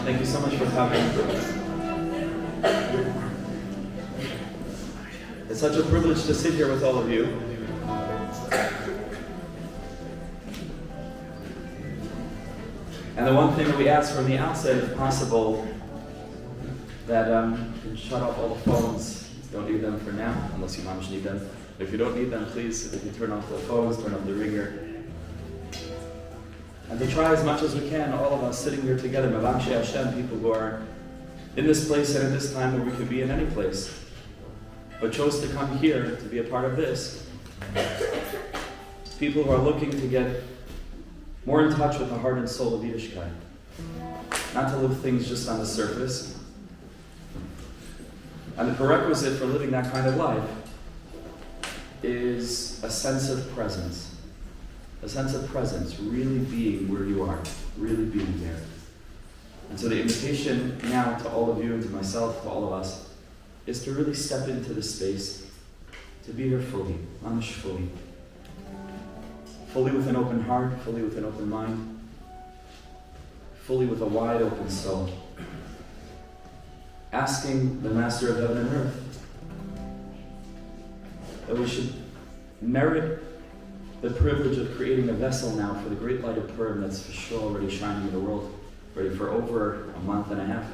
Thank you so much for coming. It's such a privilege to sit here with all of you. And the one thing that we ask from the outset, if possible, that you shut off all the phones. Don't need them for now, unless you mamish need them. If you don't need them, please, if you turn off the phones, turn off the ringer. And to try as much as we can, all of us sitting here together, Mavamshi Hashem, people who are in this place and in this time where we could be in any place, but chose to come here to be a part of this. People who are looking to get more in touch with the heart and soul of Yiddishkeit. Not to live things just on the surface. And the prerequisite for living that kind of life is a sense of presence. A sense of presence, really being where you are, really being there. And so the invitation now to all of you and to myself, to all of us, is to really step into the space, to be here fully, mamish fully. Fully with an open heart, fully with an open mind, fully with a wide open soul. Asking the Master of Heaven and Earth that we should merit the privilege of creating a vessel now for the great light of Purim that's for sure already shining in the world, ready for over a month and a half,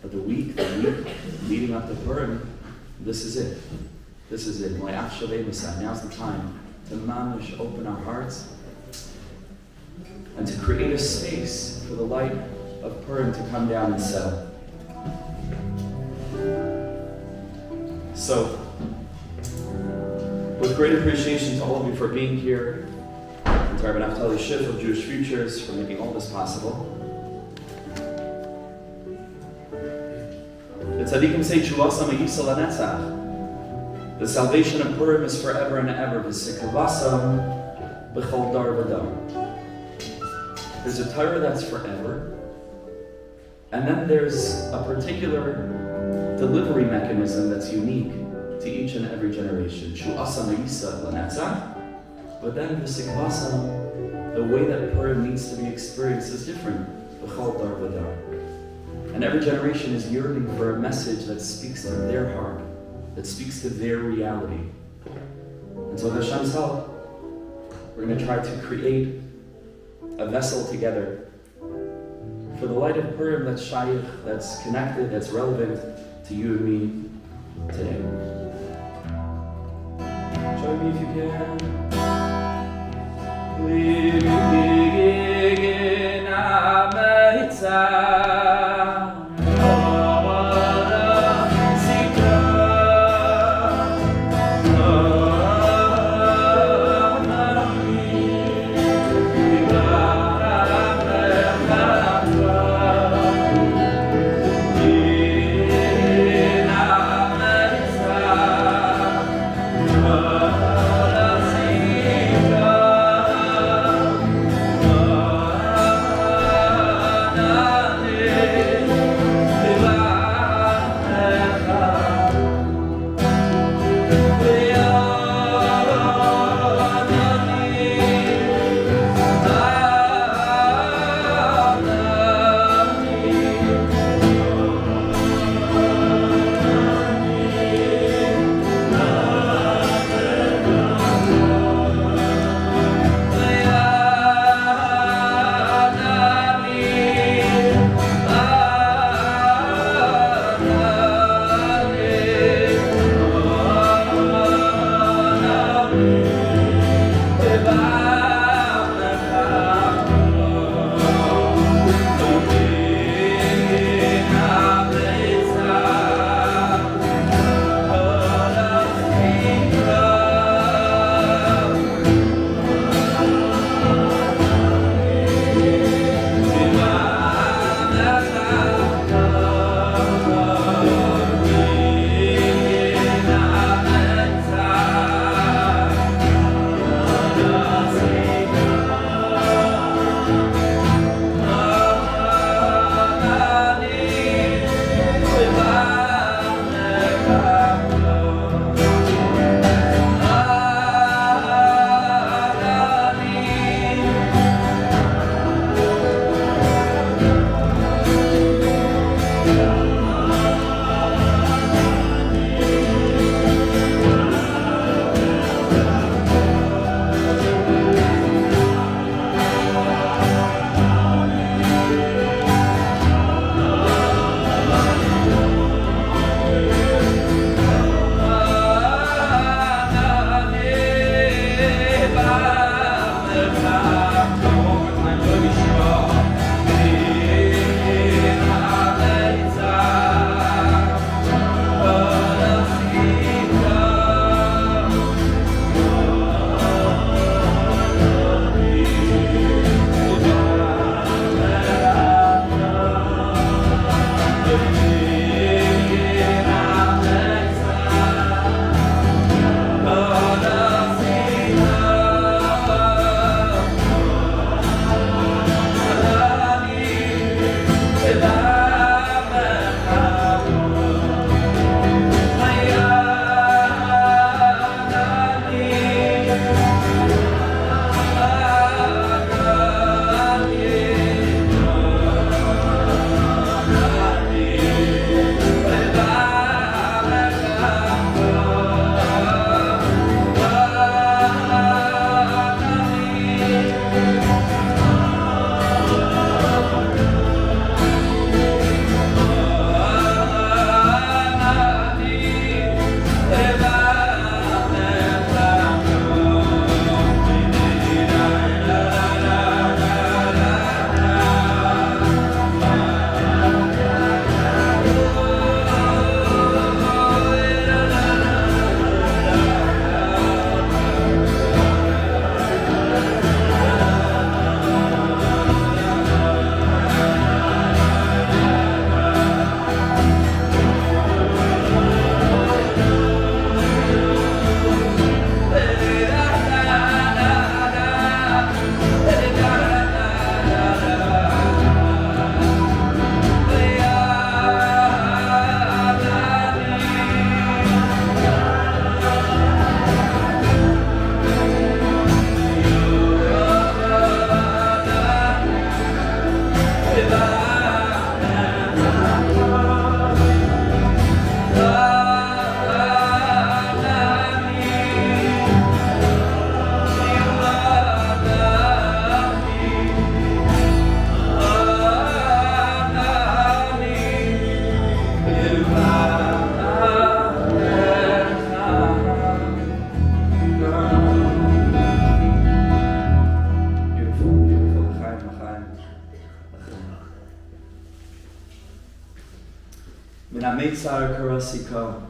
But the week leading up to Purim, this is it. This is it. Now's the time to mamish open our hearts and to create a space for the light of Purim to come down and settle. So, with great appreciation to all of you for being here, and to Rabbi Naftali Schiff of Jewish Futures for making all this possible. The tzaddikim say, Chuvasa me'isa lanetzach. The salvation of Purim is forever and ever. V'sikavasam b'chol dar v'dar. There's a Torah that's forever, and then there's a particular delivery mechanism that's unique to each and every generation. Chuvasa me'isa lanetzach. But then v'sikavasam, the way that Purim needs to be experienced is different. B'chol dar v'dar. And every generation is yearning for a message that speaks to their heart, that speaks to their reality. And so with Hashem's help, we're going to try to create a vessel together for the light of Purim that's Chayiv, that's connected, that's relevant to you and me today. Join me if you can. Ein HaMeitzar. Min HaMeitzar karasika.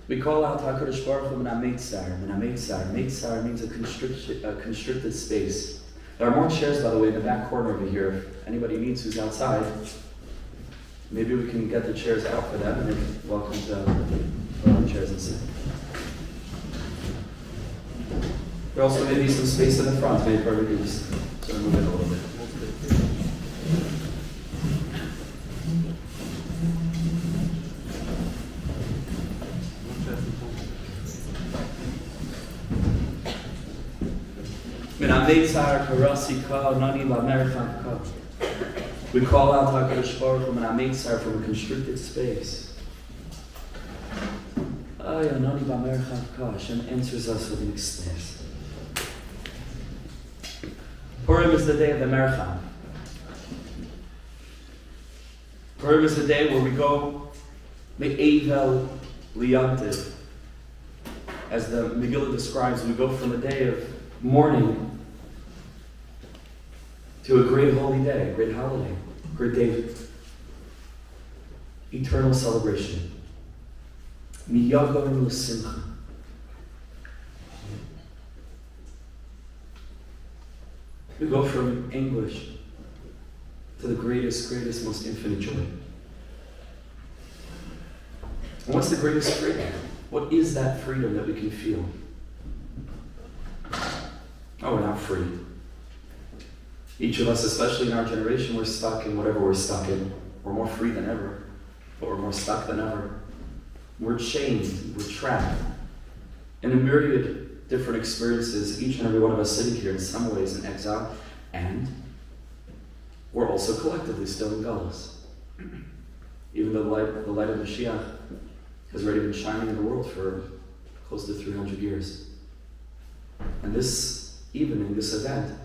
We call out HaKadosh Baruch Hu Min HaMeitzar. Min HaMeitzar. Meitzar means a constricted space. There are more chairs, by the way, in the back corner over here. If anybody needs who's outside, maybe we can get the chairs out for them, and they're welcome to the chairs and sit. There also may be some space in the front, maybe for reduced. So move it a little bit. We call out HaKadosh Baruch Hu Min HaMeitzar from a constricted space. Hashem answers us with an expanse. Purim is the day of the Mercham. Purim is the day where we go Me'evel Liyantiv. As the Megillah describes, we go from a day of mourning to a great holy day, a great holiday, a great day of eternal celebration. Miyagon l'simcha. We go from anguish to the greatest, most infinite joy. And what's the greatest freedom? What is that freedom that we can feel? Oh, we're not free. Each of us, especially in our generation, we're stuck in whatever we're stuck in. We're more free than ever, but we're more stuck than ever. We're chained, we're trapped. In a myriad different experiences, each and every one of us sitting here in some ways in exile, and we're also collectively still in Galus. Even though the light of Mashiach has already been shining in the world for close to 300 years. And this evening, this event,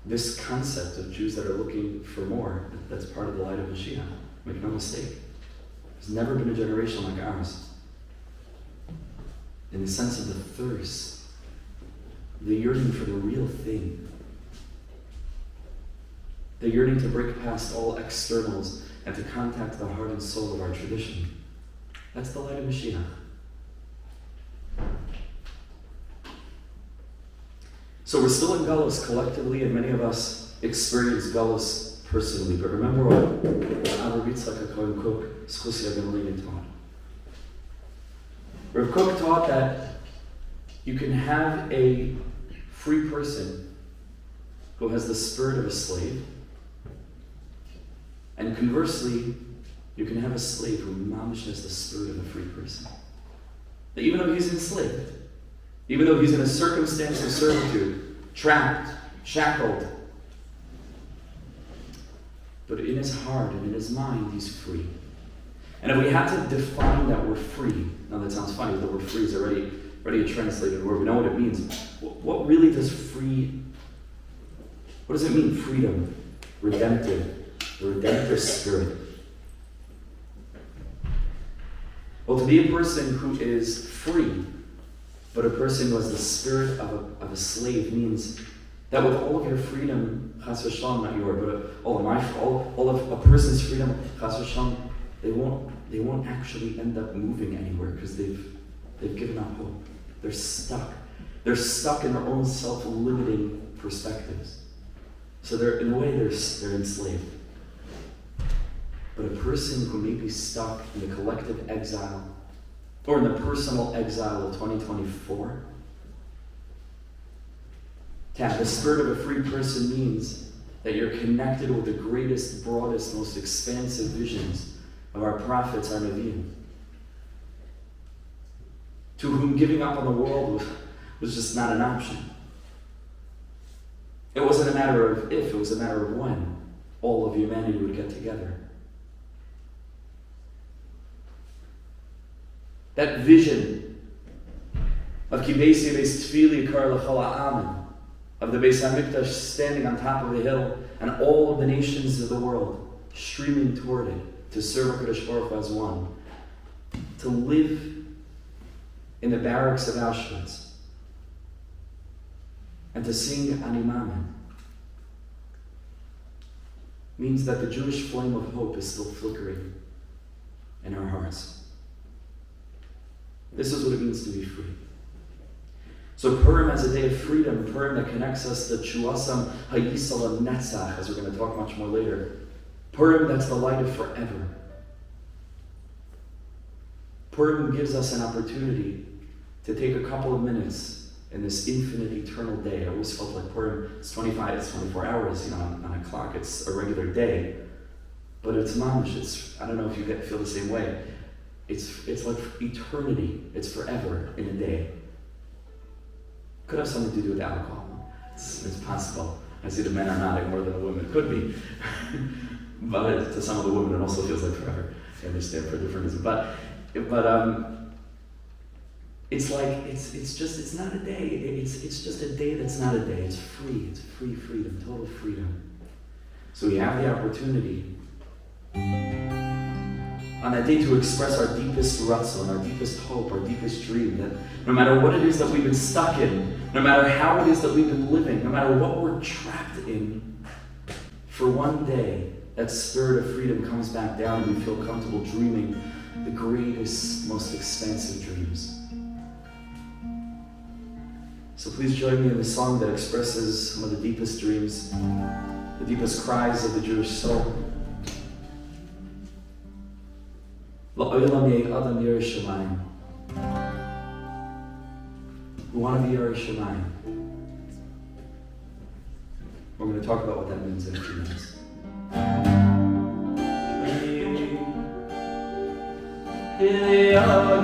this concept of Jews that are looking for more, that's part of the light of Mashiach. Make no mistake. There's never been a generation like ours. In the sense of the thirst, the yearning for the real thing, the yearning to break past all externals and to contact the heart and soul of our tradition. That's the light of Mashiach. So we're still in Galus collectively, and many of us experience Galus personally. But remember what HaMeitzar Cook, Schusia Gamaliel taught. Rav Kook taught that you can have a free person who has the spirit of a slave, and conversely, you can have a slave who mamish has the spirit of a free person. That even though he's enslaved, even though he's in a circumstance of servitude, trapped, shackled, but in his heart and in his mind, he's free. And if we had to define that word free, now that sounds funny, the word free is already a translated word, we know what it means. What really does free, what does it mean? Freedom, redemptive, the redemptive spirit. Well, to be a person who is free, but a person who has the spirit of a slave means that with all of your freedom, chas v'shalom, not your, but all of a person's freedom, chas v'shalom, they won't actually end up moving anywhere because they've given up hope. They're stuck. They're stuck in their own self-limiting perspectives. So in a way, they're enslaved. But a person who may be stuck in the collective exile or in the personal exile of 2024, to have the spirit of a free person means that you're connected with the greatest, broadest, most expansive visions of our prophets, our Nevi'im, to whom giving up on the world was just not an option. It wasn't a matter of if, it was a matter of when all of humanity would get together. That vision of Ki Beisi Beis Tfili Kar L'Chol Ha'amin, of the Beis HaMikdash standing on top of a hill, and all of the nations of the world streaming toward it to serve HaKadosh Baruch Hu as one, to live in the barracks of Auschwitz, and to sing Ani Mamin. means that the Jewish flame of hope is still flickering in our hearts. This is what it means to be free. So Purim as a day of freedom, Purim that connects us to Chuasam Hayisal Netzach, as we're going to talk much more later. Purim that's the light of forever. Purim gives us an opportunity to take a couple of minutes in this infinite, eternal day. I always felt like Purim, it's 24 hours, on a clock, it's a regular day. But it's mamish, I don't know if you feel the same way. It's like eternity, it's forever in a day. Could have something to do with alcohol. It's possible. I see the men are nodding more than the women. Could be. But to some of the women, it also feels like forever. I understand for different reasons. But it's like, it's not a day. It's just a day that's not a day. It's free. It's free freedom, total freedom. So we have the opportunity on that day to express our deepest ratzon, our deepest hope, our deepest dream, that no matter what it is that we've been stuck in, no matter how it is that we've been living, no matter what we're trapped in, for one day, that spirit of freedom comes back down and we feel comfortable dreaming the greatest, most expansive dreams. So please join me in the song that expresses some of the deepest dreams, the deepest cries of the Jewish soul. La'olam yeh adam yireh shamayim. We want to be yireh shamayim. We're going to talk about what that means in a few minutes. Yeah.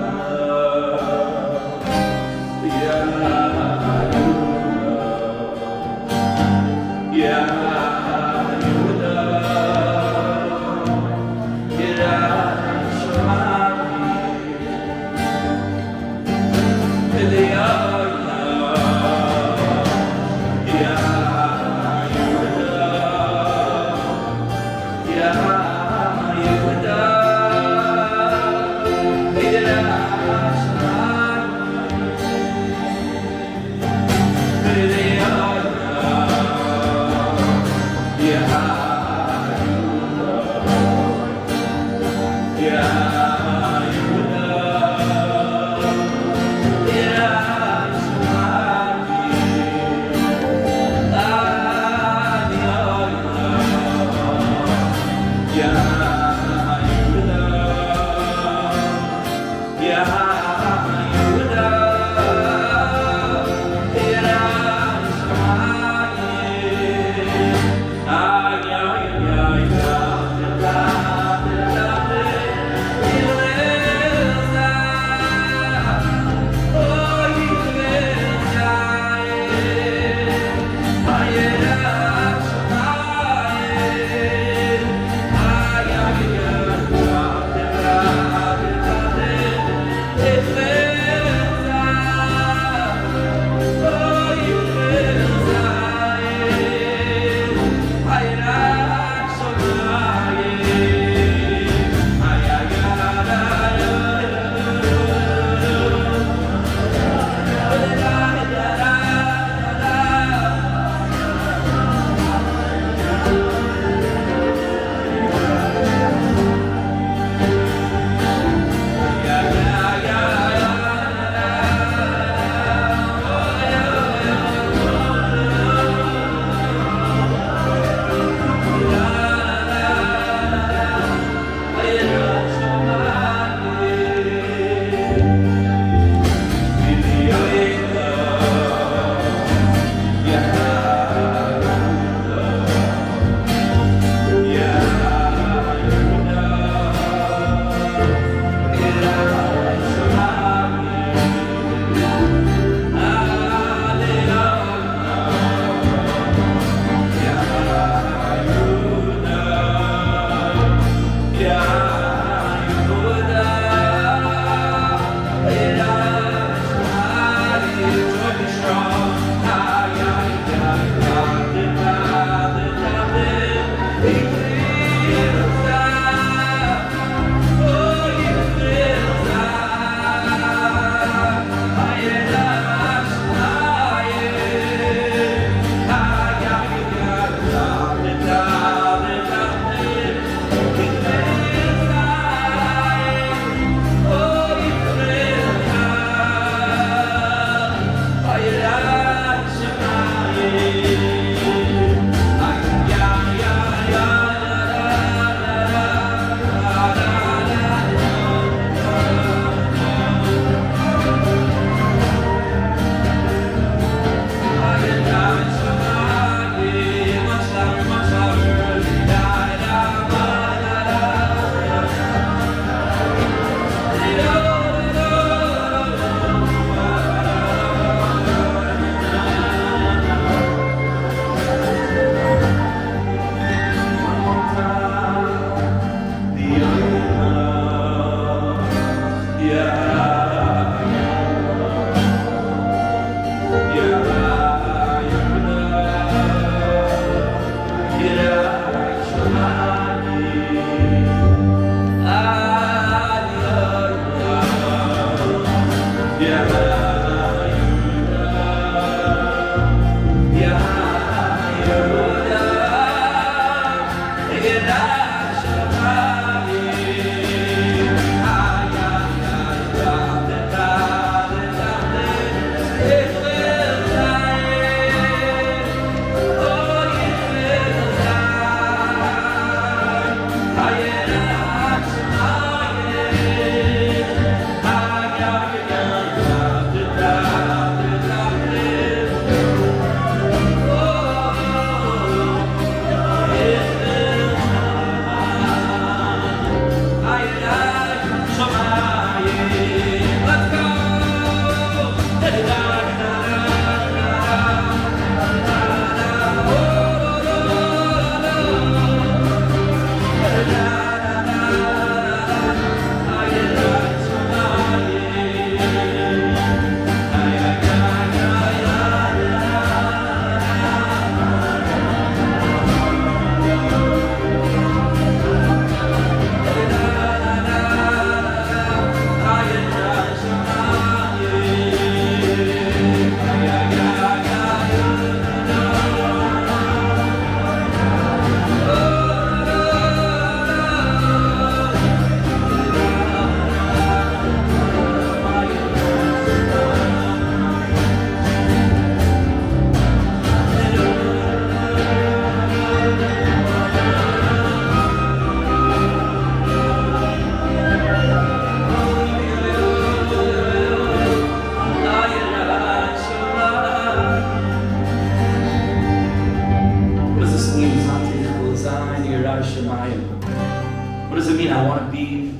Shemayim. What does it mean? I want to be.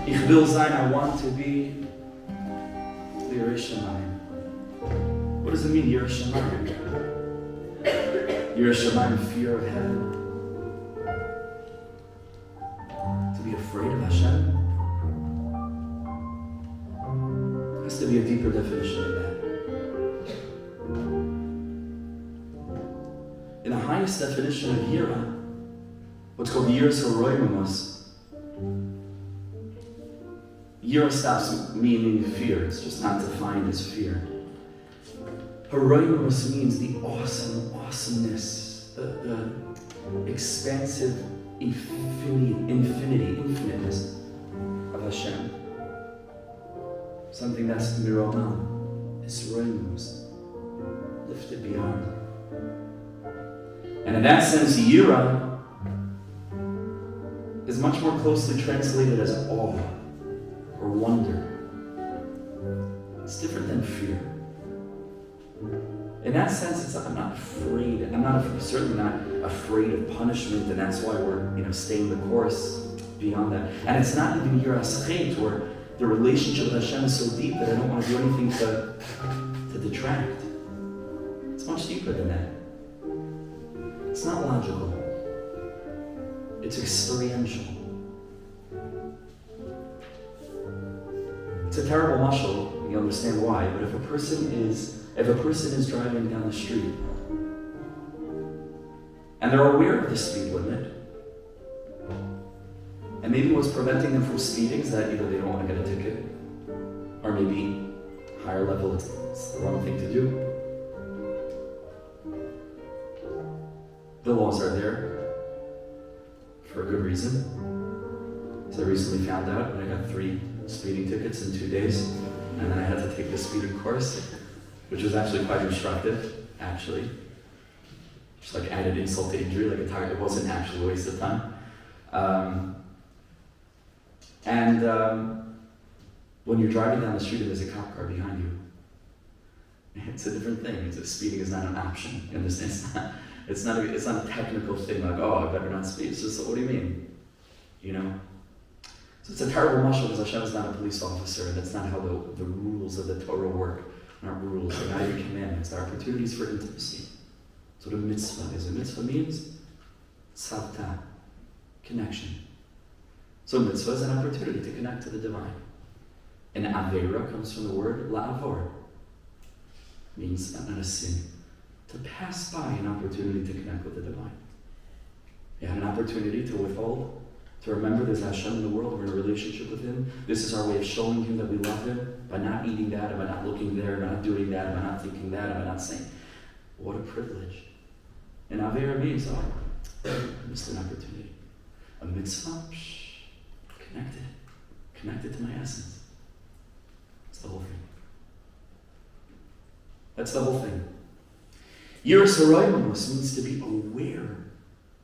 Ich will sein. I want to be. Yireh Shemayim. What does it mean? Yireh Shemayim. Yireh Shemayim, fear of heaven. To be afraid of Hashem. There has to be a deeper definition of that. In the highest definition of Yirah, what's called Yirah Soroimus, Yirah stops meaning fear. It's just not defined as fear. Haroimus means the awesomeness, the expansive infiniteness of Hashem. Something that's miromam, is Haroimus, lifted beyond. And in that sense, Yirah is much more closely translated as awe or wonder. It's different than fear. In that sense, I'm not afraid. Certainly not afraid of punishment, and that's why we're staying the course beyond that. And it's not even Yirah Sechet, where the relationship with Hashem is so deep that I don't want to do anything to detract. It's much deeper than that. It's not logical. It's experiential. It's a terrible mashal. You understand why? But if a person is driving down the street and they're aware of the speed limit, and maybe what's preventing them from speeding is that either they don't want to get a ticket, or maybe higher level it's the wrong thing to do. The laws are there for a good reason. So I recently found out when I got 3 speeding tickets in 2 days, and then I had to take the speeding course, which was actually quite instructive, actually. Just like added insult to injury, it wasn't actually a waste of time. When you're driving down the street and there's a cop car behind you, it's a different thing. Speeding is not an option. You understand? It's not a technical thing like, oh, I better not speed. It's just, what do you mean? So it's a terrible mashal because Hashem is not a police officer, and that's not how the rules of the Torah work. Not rules, they're not even commandments. They're opportunities for intimacy. That's what a mitzvah is. A mitzvah means tzavta, connection. So a mitzvah is an opportunity to connect to the divine. And avera comes from the word la'avor. Means not a sin. To pass by an opportunity to connect with the divine. You had an opportunity to withhold, to remember there's Hashem in the world, we're in a relationship with Him. This is our way of showing Him that we love Him, by not eating that, by not looking there, by not doing that, by not thinking that, by not saying. What a privilege. And Avera means, I missed an opportunity. A mitzvah, connected to my essence. That's the whole thing. That's the whole thing. Yirah Soroimus means to be aware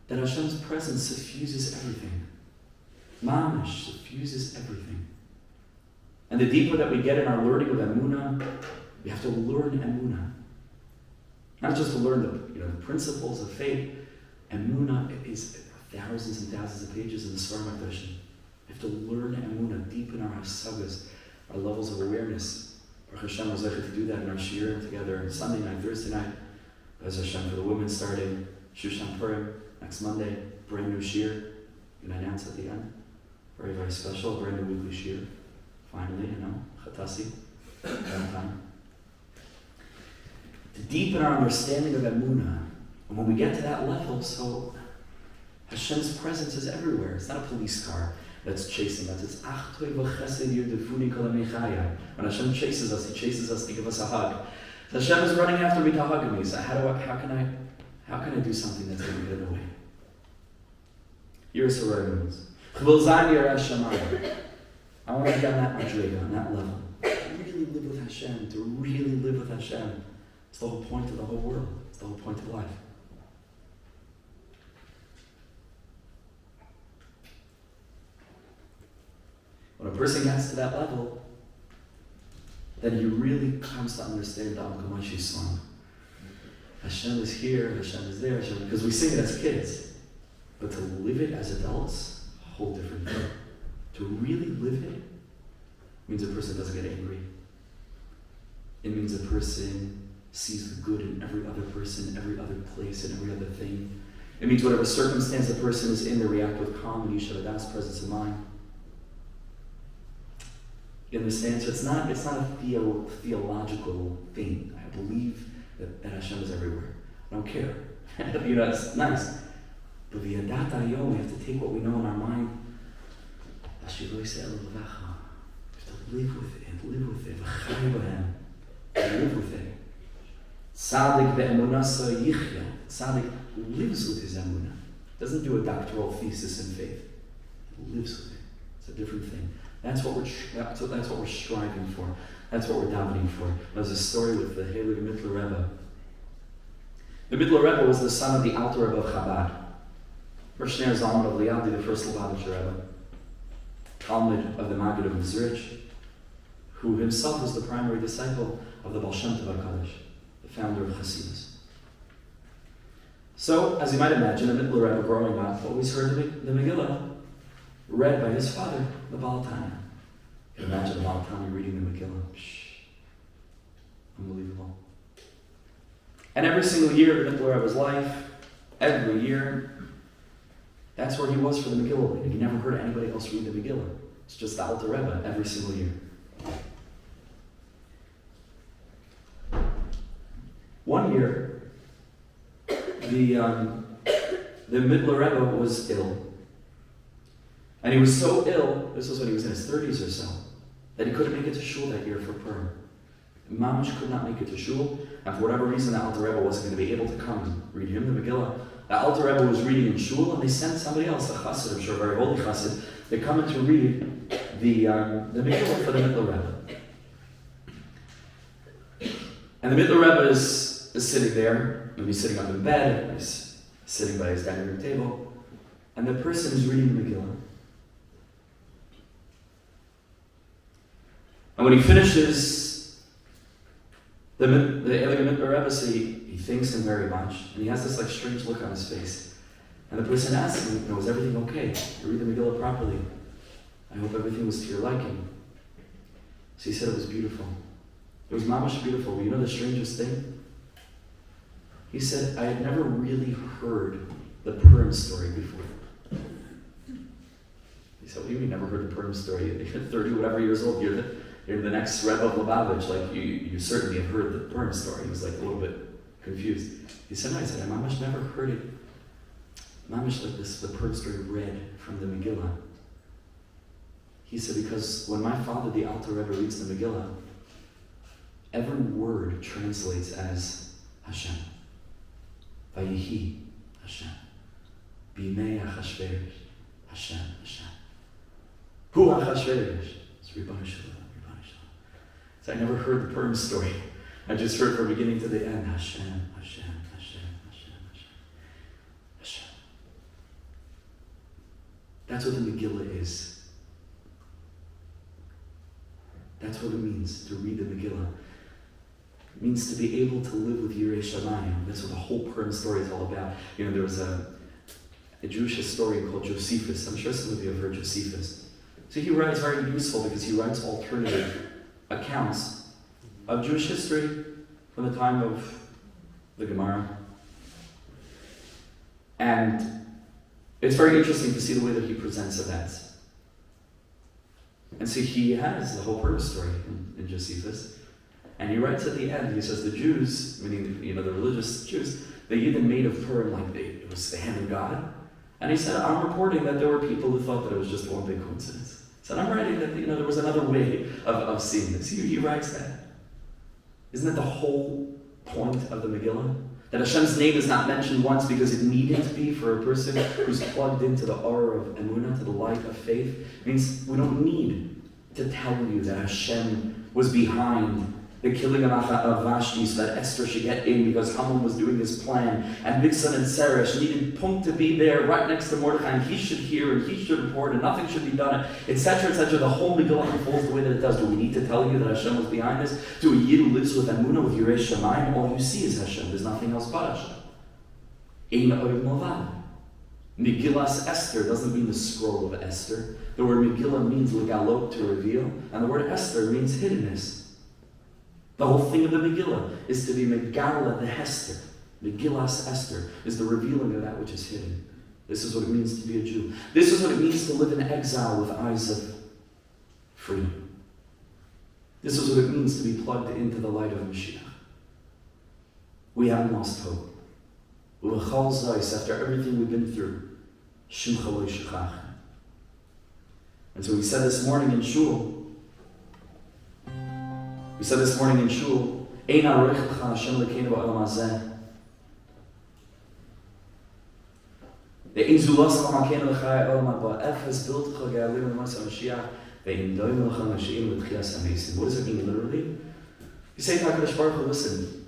that Hashem's presence suffuses everything. Mamish suffuses everything. And the deeper that we get in our learning of Emunah, we have to learn Emunah. Not just to learn the principles of faith. Emunah is thousands and thousands of pages in the Svarim HaKadoshim. We have to learn Emunah, deepen our hasagas, our levels of awareness. Baruch Hashem was able to do that in our shiur together on Sunday night, Thursday night. As Hashem for the women starting Shushan Purim next Monday, brand new shiur. You can announce at the end. Very, very special, brand new weekly shiur. Finally, Chatasi, time. To deepen our understanding of Emunah. And when we get to that level, so Hashem's presence is everywhere. It's not a police car that's chasing us. It's Achtoi v'chesed yirdefuni kol hameichaya. When Hashem chases us, He chases us to give us a hug. So Hashem is running after me to hug me. So how can I do something that's going to get in the way? Yirah Soroimus. Chvil zayin yireh shamayim. I want to be on that madriga, on that level. To really live with Hashem, to really live with Hashem. It's the whole point of the whole world. It's the whole point of life. When a person gets to that level, then he really comes to understand the Al-Kamashi song. Hashem is here, Hashem is there, Hashem, because we sing it as kids. But to live it as adults, a whole different thing. To really live it means a person doesn't get angry. It means a person sees the good in every other person, every other place, and every other thing. It means whatever circumstance the person is in, they react with calm and yishavadas, presence of mind. You understand? So it's not a theological thing. I believe that Hashem is everywhere. I don't care. It's nice. But the Tatte Tatte, we have to take what we know in our mind. We have to live with it. Live with it. Tzaddik be'emunasa yichya. Tzaddik lives with his emunah. Doesn't do a doctoral thesis in faith. He lives with it. It's a different thing. That's what we're striving for. That's what we're davening for. There's a story with the Heilige Mittler Rebbe. The Mittler Rebbe was the son of the Alter Rebbe of Chabad. Roshner Zalman of Liadi, the first Lubavitcher Rebbe. Talmud of the Maggid of Mizrich, who himself was the primary disciple of the Baal Shem Tov HaKadosh, the founder of Hasidus. So, as you might imagine, the Mittler Rebbe growing up always heard the Megillah read by his father, the Baal Tanya. You can imagine the Baal Tanya reading the Megillah. Unbelievable. And every single year of the Mittler Rebbe's life, every year, that's where he was for the Megillah reading. He never heard anybody else read the Megillah. It's just the Alter Rebbe every single year. One year, the Mittler Rebbe was ill. And he was so ill, this was when he was in his 30s or so, that he couldn't make it to shul that year for Purim. Mamash could not make it to shul, and for whatever reason, the Alter Rebbe wasn't going to be able to come and read him the Megillah. The Alter Rebbe was reading in shul, and they sent somebody else, a chassid, I'm sure, a very holy chassid. They come in to read the Megillah for the Mittler Rebbe. And the Mittler Rebbe is sitting there, maybe sitting up in bed, he's sitting by his dining room table, and the person is reading the Megillah. And when he finishes, the Elegant Mittler Rebbe says he thanks him very much, and he has this strange look on his face. And the person asks him, is everything okay? You read the Megillah properly. I hope everything was to your liking. So he said it was beautiful. It was mamash beautiful. But you know the strangest thing? He said, I had never really heard the Purim story before. He said, what do you mean never heard the Purim story? You're 30 whatever years old. You're the next Rebbe of Lubavitch. You certainly have heard the Purim story. He was a little bit confused. He said, no. I said, I mamash never heard it. Mamash like this, the Purim story read from the Megillah. He said, because when my father, the Alter Rebbe, reads the Megillah, every word translates as Hashem. Vayihi, Hashem. Bimei Achashverosh, Hashem, Hashem. Hu Achashverosh. It's Ribbon Shalom, Ribbon Shalom. So I never heard the Purim story. I just heard from beginning to the end, Hashem, Hashem, Hashem, Hashem, Hashem, Hashem. That's what the Megillah is. That's what it means to read the Megillah. It means to be able to live with Yirei Shamayim. That's what the whole Purim story is all about. There was a Jewish historian called Josephus. I'm sure some of you have heard Josephus. So he writes very useful because he writes alternative accounts of Jewish history from the time of the Gemara. And it's very interesting to see the way that he presents events. And so he has the whole Purim story in Josephus. And he writes at the end, he says the Jews, meaning the religious Jews, the Yidden made of Purim it was the hand of God. And he said, I'm reporting that there were people who thought that it was just one big coincidence. He said, I'm writing that there was another way of seeing this. He writes that. Isn't that the whole point of the Megillah? That Hashem's name is not mentioned once because it needed to be for a person who's plugged into the aura of Emunah, to the light of faith. It means we don't need to tell you that Hashem was behind the killing of Vashti so that Esther should get in because Haman was doing his plan, and Niggun and Seresh needed Punk to be there right next to Mordechai, and he should hear and he should report and nothing should be done, etc., etc. The whole Megillah unfolds the way that it does. Do we need to tell you that Hashem was behind this? To a Yid who lives with Emunah, with Yirei Shamayim, all you see is Hashem. There's nothing else but Hashem. Ein Aroch. Megillah Esther doesn't mean the scroll of Esther. The word Megillah means legalot, to reveal, and the word Esther means hiddenness. The whole thing of the Megillah is to be Megala the Hester. Megillah Esther is the revealing of that which is hidden. This is what it means to be a Jew. This is what it means to live in exile with eyes of freedom. This is what it means to be plugged into the light of Mashiach. We haven't lost hope. After everything we've been through, and so we said this morning in shul, Ein Aroch Hashem Lekeinu ba'olam hazeh. The Ein Zulas L'Makeinu L'chai Olam Haba. Efes Biltcha Ge'alim L'Masa Mashiach. Ve'im Doim L'cha Mashiach L'Tchias HaMeisim. What does it mean literally? You say to HaKadosh Baruch Hu, listen,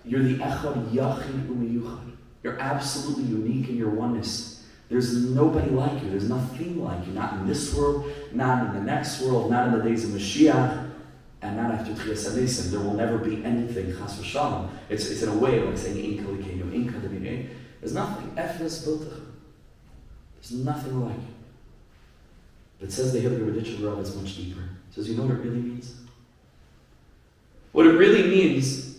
you're the Echad Yachid U'Miyuchad. You're absolutely unique in your oneness. There's nobody like you. There's nothing like you. Not in this world, not in the next world, not in the days of Mashiach, and not after Tchias HaMeisim. There will never be anything, Chas v'Shalom. It's in a way like saying, Inka L'Keinu, Inka L'Keinu. There's nothing. Efes Biltcha. There's nothing like it. But it says the Hilgah Raditcha Rav is much deeper. It says, you know what it really means? What it really means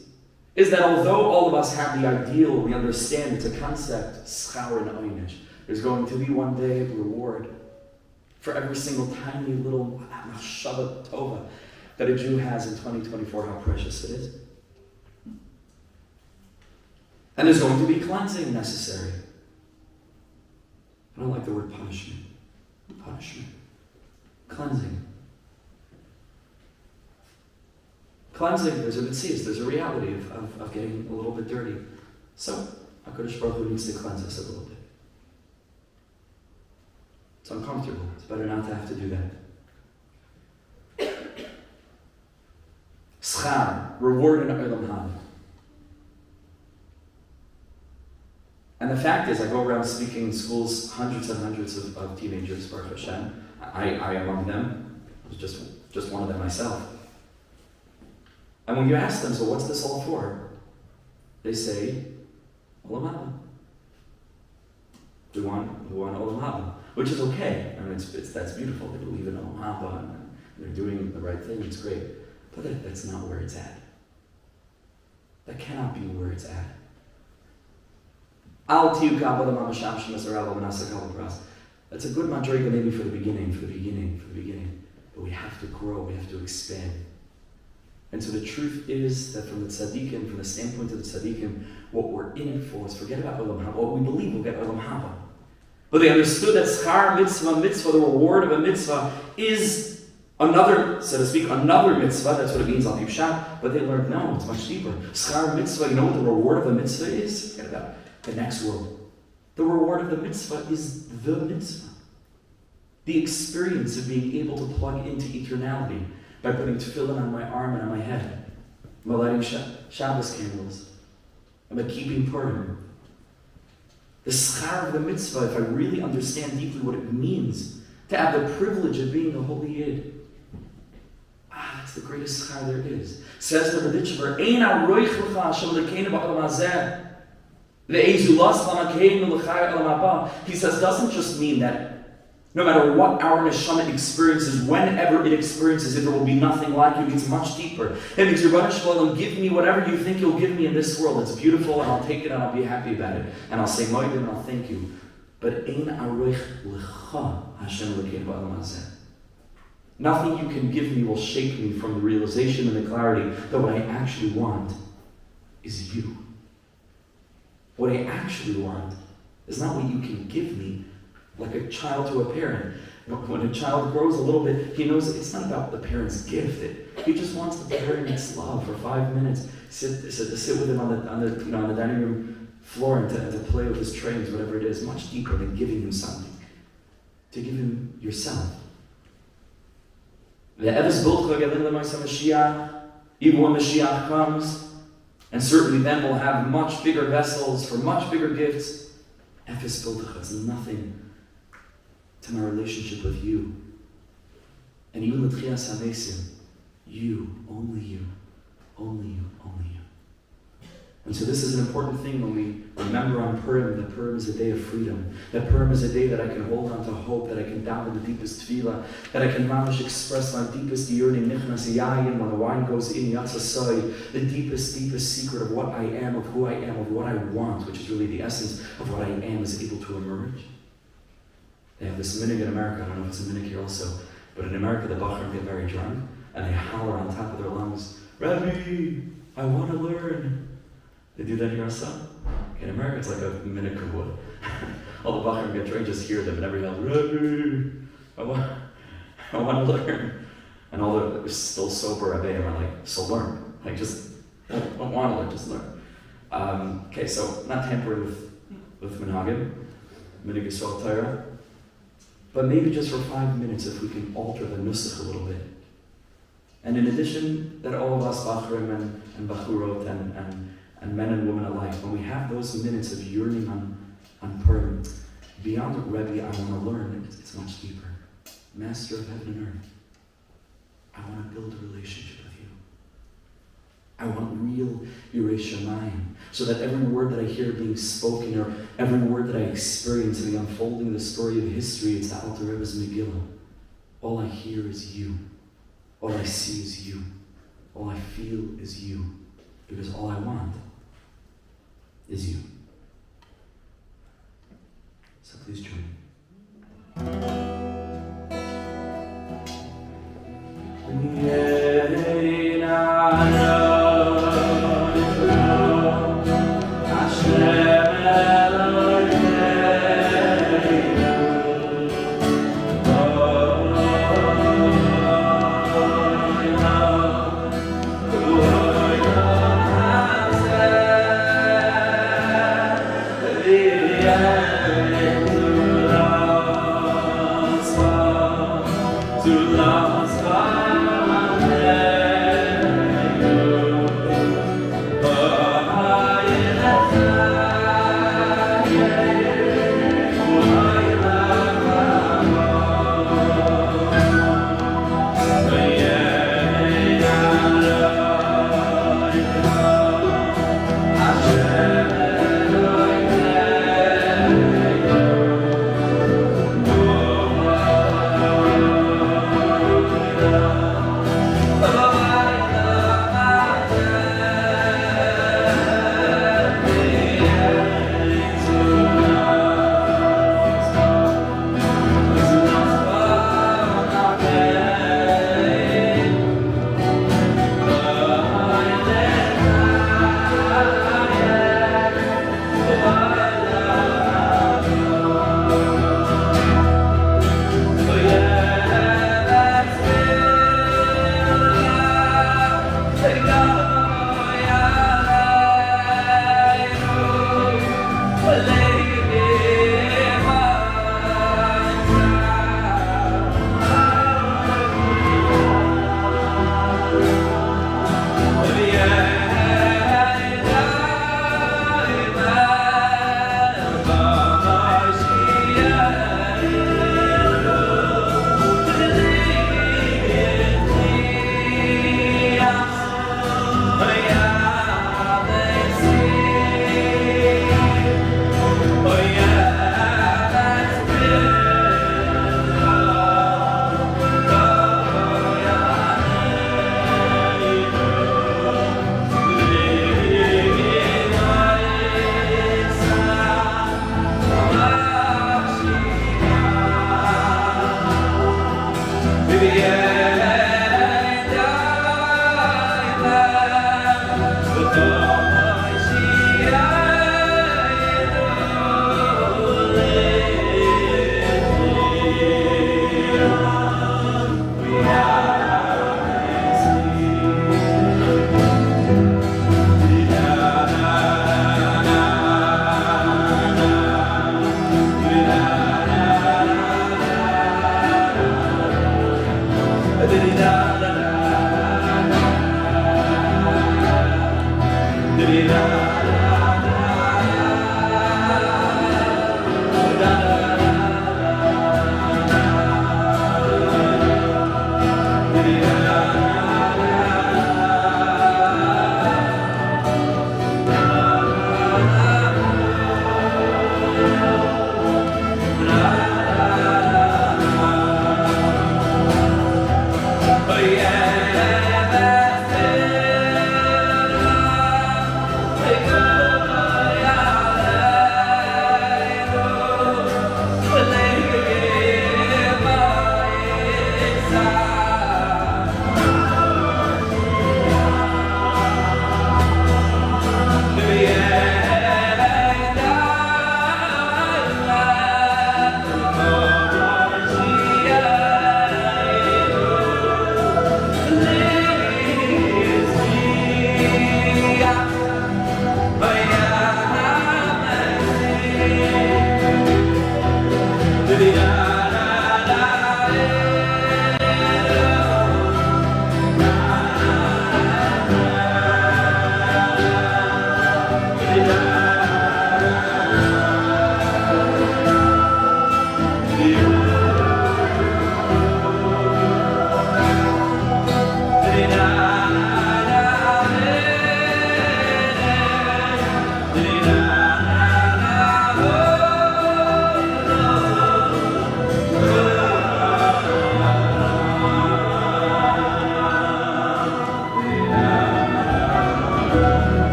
is that although all of us have the ideal, we understand it's a concept, schar and Inish. There's going to be one day of reward for every single tiny little machshava tova that a Jew has in 2024, how precious it is. And there's going to be cleansing necessary. I don't like the word punishment. Punishment. Cleansing. Cleansing, there's a mitzvah, there's a reality of getting a little bit dirty. So, HaKadosh Baruch Hu needs to cleanse us a little bit. It's uncomfortable. It's better not to have to do that. Schar, reward in Olam Haba. And the fact is, I go around speaking in schools, hundreds and hundreds of teenagers, Baruch Hashem. I among them. I was just one of them myself. And when you ask them, so what's this all for? They say, Olam Haba. We want Olam Haba, which is okay. I mean, that's beautiful. They believe in Olam Haba and they're doing the right thing. It's great. But that's not where it's at. That cannot be where it's at. That's a good madriga maybe for the beginning. But we have to grow, we have to expand. And so the truth is that from the tzaddikim, from the standpoint of the tzaddikim, what we're in it for is forget about Olam Haba. What we believe we'll get Olam Haba. But they understood that schar mitzvah, the reward of a mitzvah, is another, so to speak, another mitzvah. That's what it means on Yipshat. But they learned, no, it's much deeper. Schar mitzvah, you know what the reward of a mitzvah is? Forget about the next world. The reward of the mitzvah is the mitzvah. The experience of being able to plug into eternality by putting tefillin on my arm and on my head, by lighting Shabbos candles, and by keeping Purim. The schar of the mitzvah, if I really understand deeply what it means to have the privilege of being a holy Yid, that's the greatest schar there is. Says the Rebbe, Ein Aroch Hashem Lekeinu ba'olam hazeh. He says, doesn't just mean that no matter what our neshama experiences, whenever it experiences it, there will be nothing like you. It means much deeper. It means Rebbe Shalom, give me whatever you think you'll give me in this world. It's beautiful, and I'll take it, and I'll be happy about it. And I'll say moed, and I'll thank you. But Ein Aroch Lecha Hashem Lekeinu ba'olam hazeh. Nothing you can give me will shake me from the realization and the clarity that what I actually want is you. What I actually want is not what you can give me, like a child to a parent. When a child grows a little bit, he knows it's not about the parent's gift. He just wants the parent's love for 5 minutes. Sit with him on the dining room floor and to play with his trains, whatever it is. Much deeper than giving him something. To give him yourself. Even when Mashiach comes, and certainly then we'll have much bigger vessels for much bigger gifts. Efes Biltcha is nothing to my relationship with you. And even the Tchias HaMeisim, you, only you, only you, only you. And so this is an important thing when we remember on Purim that Purim is a day of freedom. That Purim is a day that I can hold on to hope, that I can down in the deepest tefillah, that I can mamish express my deepest yearning, nichnas yayin, when the wine goes in, yatzasai, the deepest secret of what I am, of who I am, of what I want, which is really the essence of what I am, is able to emerge. They have this minhag in America, I don't know if it's a minhag here also, but in America the Bachrim get very drunk, and they holler on top of their lungs, Rebbe, I want to learn. They do that here also? In America, it's like a minute kavod. All the Bachrim get drunk, just hear them, and every yell, Rebbe, I want to learn. And all the still sober Rebbe are like, so learn. Like, just, don't want to learn, just learn. Okay, so not tampering with minhagim, minhag Yisrael Torah, but maybe just for 5 minutes if we can alter the nusach a little bit. And in addition, that all of us Bachrim and Bachurot and men and women alike, when we have those minutes of yearning on Purim, beyond what Rebbe I want to learn, it's much deeper. Master of heaven and earth, I want to build a relationship with you. I want real Yirei Shamayim, so that every word that I hear being spoken, or every word that I experience in the unfolding of the story of history, it's the Alter Rebbe's Megillah. All I hear is you. All I see is you. All I feel is you. Because all I want is you. So please join me. Ein Aroch, Hashem Eloheinu,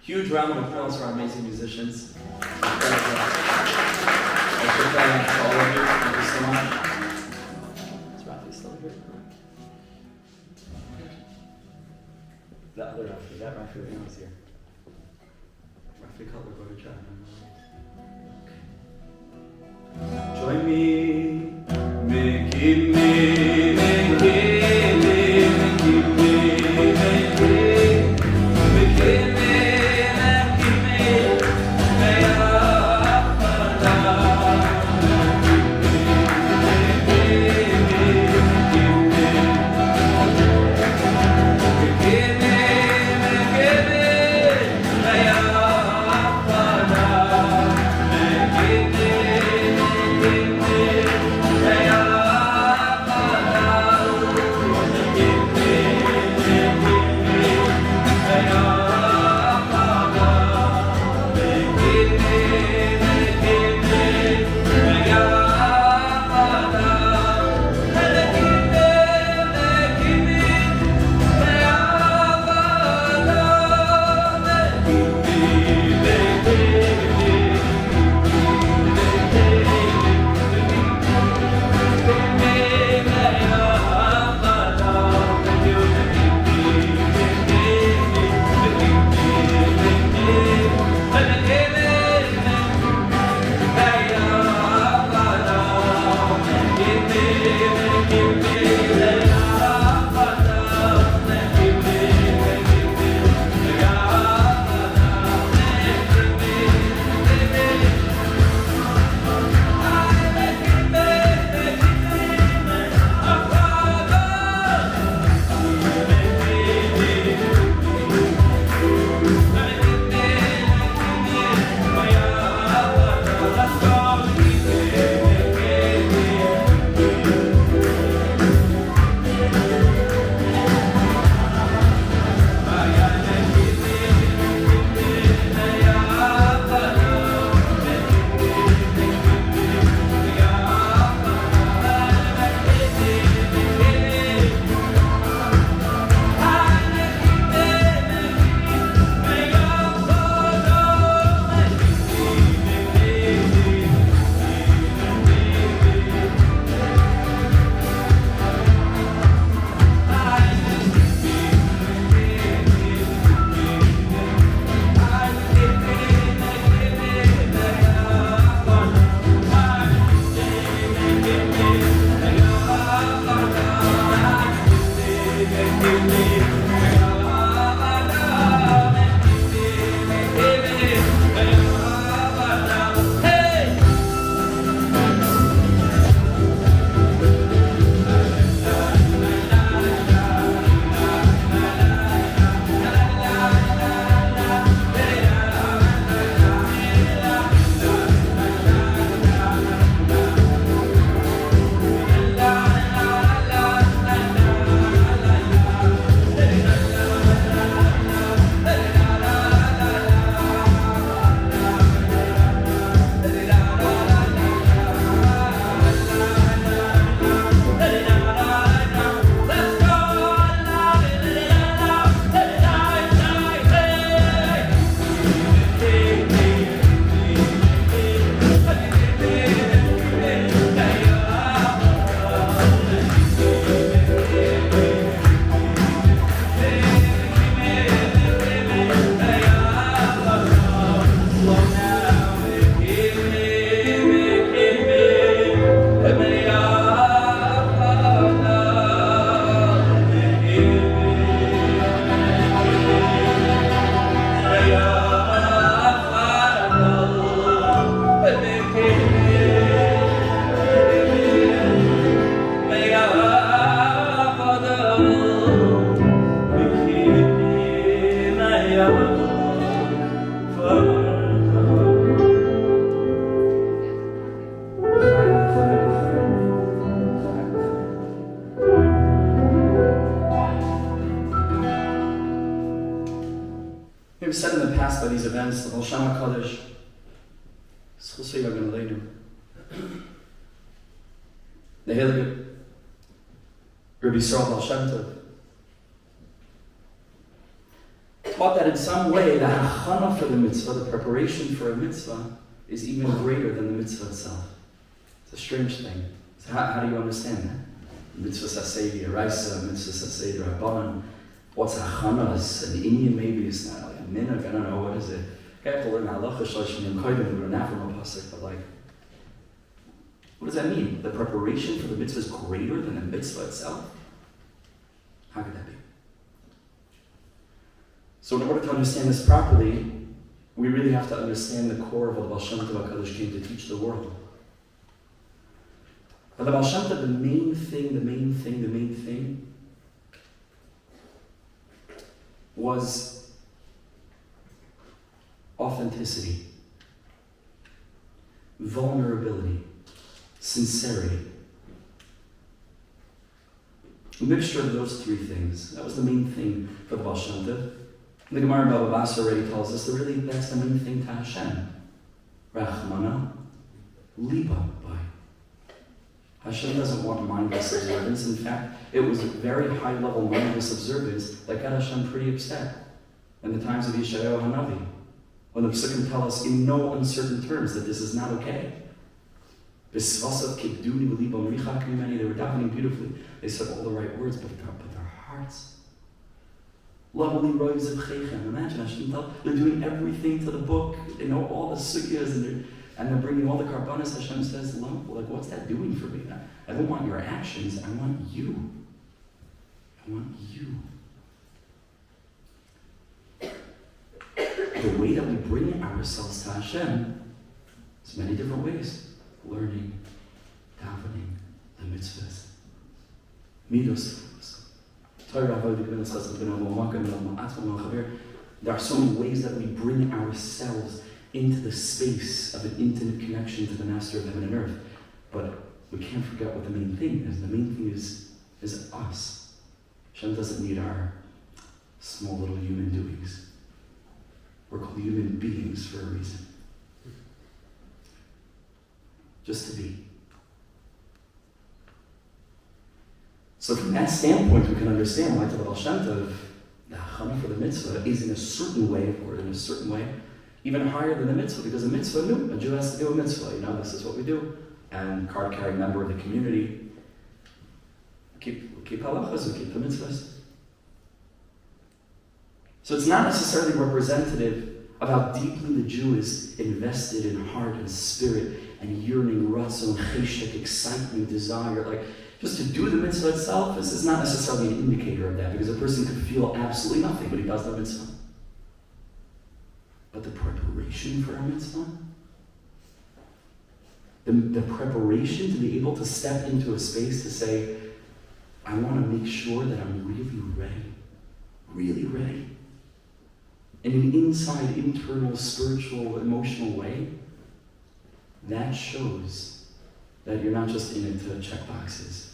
Huge round of applause for our amazing musicians. Thank you so much. Is Rafi still here? The other Rafi, that Rafi was here. Rafi Cutler, go to chat. Join me. Mekimi, Mekimi, Mekimi, Mekimi. We've said in the past by these events, the Baal Shem HaKadosh, the Heilige Rebbe Yisrael Baal Shem Tov, taught that in some way the hachana for the mitzvah, the preparation for a mitzvah, is even greater than the mitzvah itself. It's a strange thing. So how do you understand that? Mitzvah sasei d'oraisa, mitzvah sasei d'rabbanan. What's hachanas? An Indian maybe it's not like a minhag. I don't know, what is it? I have to learn halacha shloshim yom kodim to learn from a pasuk, but like, what does that mean? The preparation for the mitzvah is greater than the mitzvah itself? How could that be? So in order to understand this properly, we really have to understand the core of what the Baal Shem Tov HaKadosh came to teach the world. But the Baal Shem Tov, the main thing was authenticity, vulnerability, sincerity. A mixture of those three things. That was the main thing for the Baal Shem Tov. The Gemara in Baba Basra already tells us that really that's the main thing to Hashem. Rachmana liba by. Hashem doesn't want mindless observance. In fact, it was a very high level mindless observance that got Hashem pretty upset in the times of Yeshayahu HaNavi, when the Psukim tell us in no uncertain terms that this is not okay. They were davening beautifully. They said all the right words, but their hearts. Imagine Hashem, they're doing everything to the book, they know all the sugyas, and they're bringing all the karbanas. Hashem says, like, what's that doing for me? I don't want your actions, I want you. I want you. The way that we bring ourselves to Hashem is many different ways. Learning, davening, the mitzvahs, midos. There are so many ways that we bring ourselves into the space of an intimate connection to the Master of Heaven and Earth. But we can't forget what the main thing is. The main thing is us. Hashem doesn't need our small little human doings. We're called human beings for a reason. Just to be. So from that standpoint, we can understand why to the Baal Shem Tov, the hachana for the mitzvah is in a certain way, even higher than the mitzvah, because a mitzvah knew a Jew has to do a mitzvah. This is what we do. And card-carrying member of the community, we keep halachas, we keep the mitzvahs. So it's not necessarily representative of how deeply the Jew is invested in heart and spirit and yearning, ratzon, cheshek, excitement, desire. Like, just to do the mitzvah itself is not necessarily an indicator of that, because a person could feel absolutely nothing, but he does the mitzvah. But the preparation for a mitzvah, the preparation to be able to step into a space to say, I want to make sure that I'm really ready, in an inside, internal, spiritual, emotional way, that shows that you're not just in it to check boxes.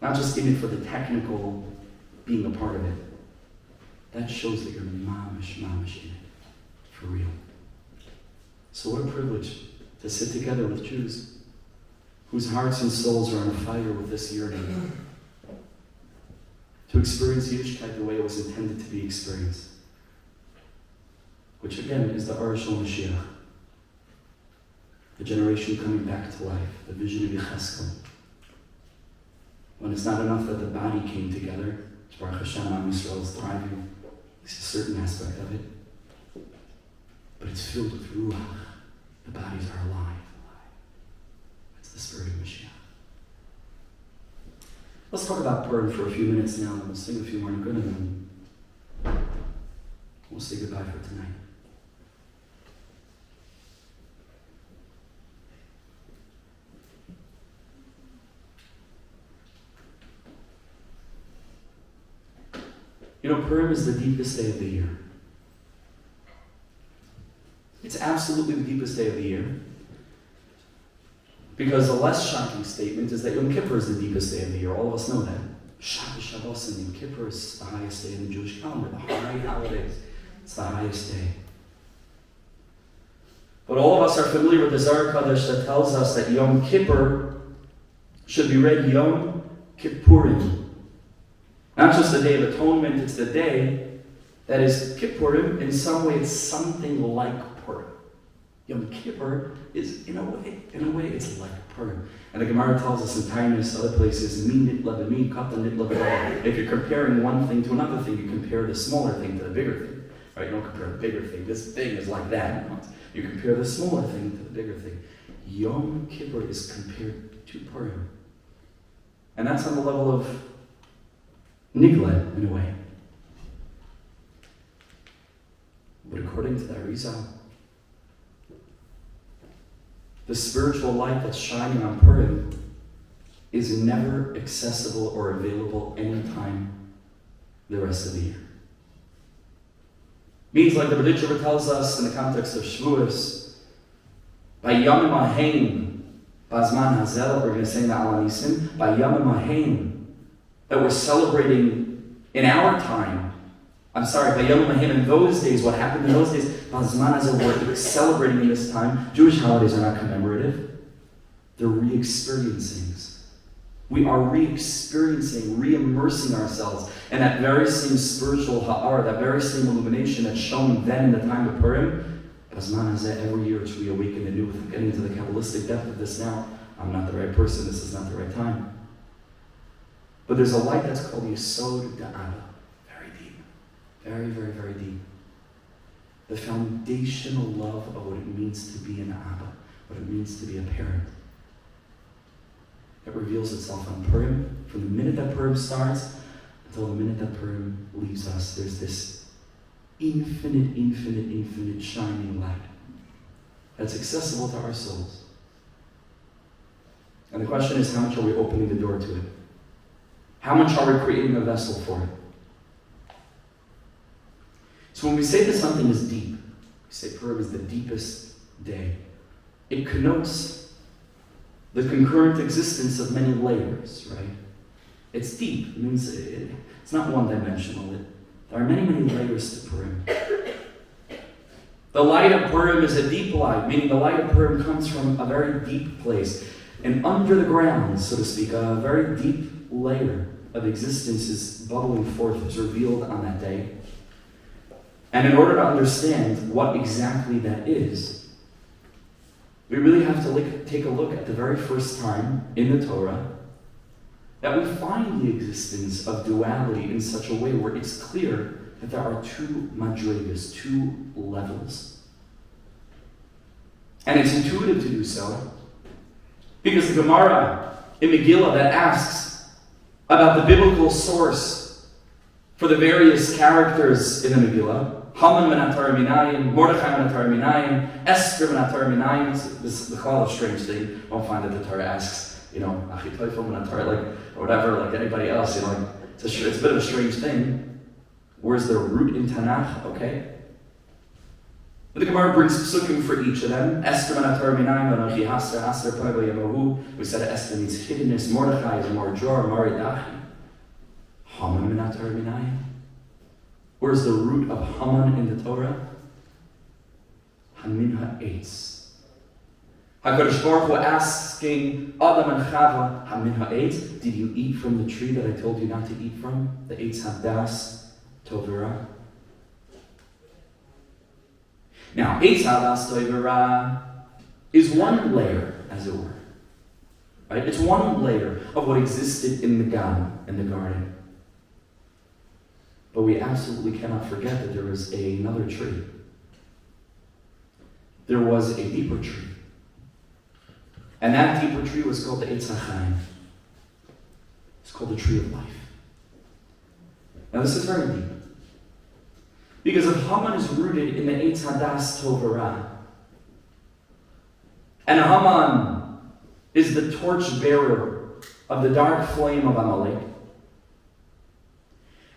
Not just in it for the technical being a part of it. That shows that you're mamish in it. For real. So what a privilege to sit together with Jews whose hearts and souls are on fire with this yearning. To experience Yiddishkeit the way it was intended to be experienced. Which again is the Aroch Mashiach. The generation coming back to life. The vision of Yecheskel. When it's not enough that the body came together, Baruch Hashem, Am Yisrael is thriving. It's a certain aspect of it. But it's filled with Ruach. The bodies are alive. That's the spirit of Mashiach. Let's talk about Purim for a few minutes now, and we'll sing a few more Niggun, and then we'll say goodbye for tonight. Purim is the deepest day of the year. It's absolutely the deepest day of the year. Because the less shocking statement is that Yom Kippur is the deepest day of the year. All of us know that. Shabbos and Yom Kippur is the highest day in the Jewish calendar, the high holidays. It's the highest day. But all of us are familiar with the Zohar Kadosh that tells us that Yom Kippur should be read Yom Kippurim. Not just the Day of Atonement, it's the day that is Kippurim. In some way, it's something like Purim. Yom Kippur is, in a way, it's like Purim. And the Gemara tells us in Tainus, other places, if you're comparing one thing to another thing, you compare the smaller thing to the bigger thing. Right? You don't compare the bigger thing. This thing is like that. You compare the smaller thing to the bigger thing. Yom Kippur is compared to Purim. And that's on the level of Niggun, in a way. But according to the Arizal, the spiritual light that's shining on Purim is never accessible or available anytime the rest of the year. Means, like the Rebbe tells us in the context of Shavuos, by Yom Haim, Bazman Hazel, we're going to sing the Alanisim, by Yom Haim, that we're celebrating in our time. By Yom Haim, in those days, what happened in those days, Bazman Hazel, we're celebrating in this time. Jewish holidays are not commemorative, they're re-experiencing. We are re-experiencing, re-immersing ourselves in that very same spiritual ha'ara, that very same illumination that's shown then in the time of Purim. Bazman Hazeh, every year it's reawakened anew. Without getting into the Kabbalistic depth of this now, I'm not the right person, this is not the right time. But there's a light that's called Yesod Da'aba. Very deep. Very, very, very deep. The foundational love of what it means to be an Abba, what it means to be a parent. It reveals itself on Purim. From the minute that Purim starts until the minute that Purim leaves us, there's this infinite shining light that's accessible to our souls. And the question is, how much are we opening the door to it? How much are we creating a vessel for it? So when we say that something is deep, we say Purim is the deepest day, it connotes the concurrent existence of many layers, right? It's deep. It means it's not one-dimensional. There are many layers to Purim. The light of Purim is a deep light, meaning the light of Purim comes from a very deep place. And under the ground, so to speak, a very deep layer of existence is bubbling forth, is revealed on that day. And in order to understand what exactly that is, we really have to take a look at the very first time in the Torah that we find the existence of duality in such a way where it's clear that there are two madrigas, two levels. And it's intuitive to do so because the Gemara in Megillah that asks about the biblical source for the various characters in the Megillah, Haman min HaTorah minayim, Mordechai min HaTorah minayim, Esther min HaTorah minayim. This is the call of strange thing. You won't find that the Torah asks, Achitophel min HaTorah, or whatever, like anybody else. It's a bit of a strange thing. Where's the root in Tanakh? Okay. But the Gemara brings psukim for each of them. Esther min HaTorah minayim, Anochi Haster Pagel Yemohu. We said Esther means hiddenness. Mordechai is more drawer, Maridachi. Haman min HaTorah minayim. Where's the root of Haman in the Torah? Hamin ha'etz. HaKadosh Baruch Hu asking Adam and Chava, Hamin ha'etz, did you eat from the tree that I told you not to eat from? The Eitz Hadas Tovera. Now, Eitz Hadas Tovera is one layer, as it were. Right? It's one layer of what existed in the garden. But we absolutely cannot forget that there was another tree. There was a deeper tree. And that deeper tree was called the Eitz HaChaim. It's called the tree of life. Now this is very deep. Because if Haman is rooted in the Eitz Hadas Tovera, and Haman is the torch bearer of the dark flame of Amalek,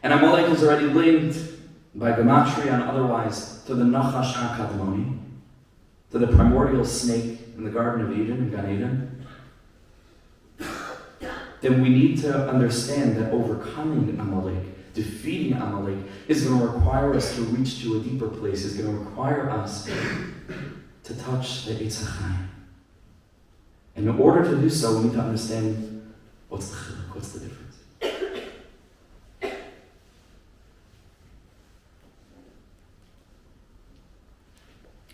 And Amalek is already linked by gematria and otherwise to the Nachash HaKadmoni, to the primordial snake in the Garden of Eden, in Gan Eden. Then we need to understand that overcoming Amalek, defeating Amalek, is going to require us to reach to a deeper place, is going to require us to touch the Eitz HaChaim. And in order to do so, we need to understand what's the difference.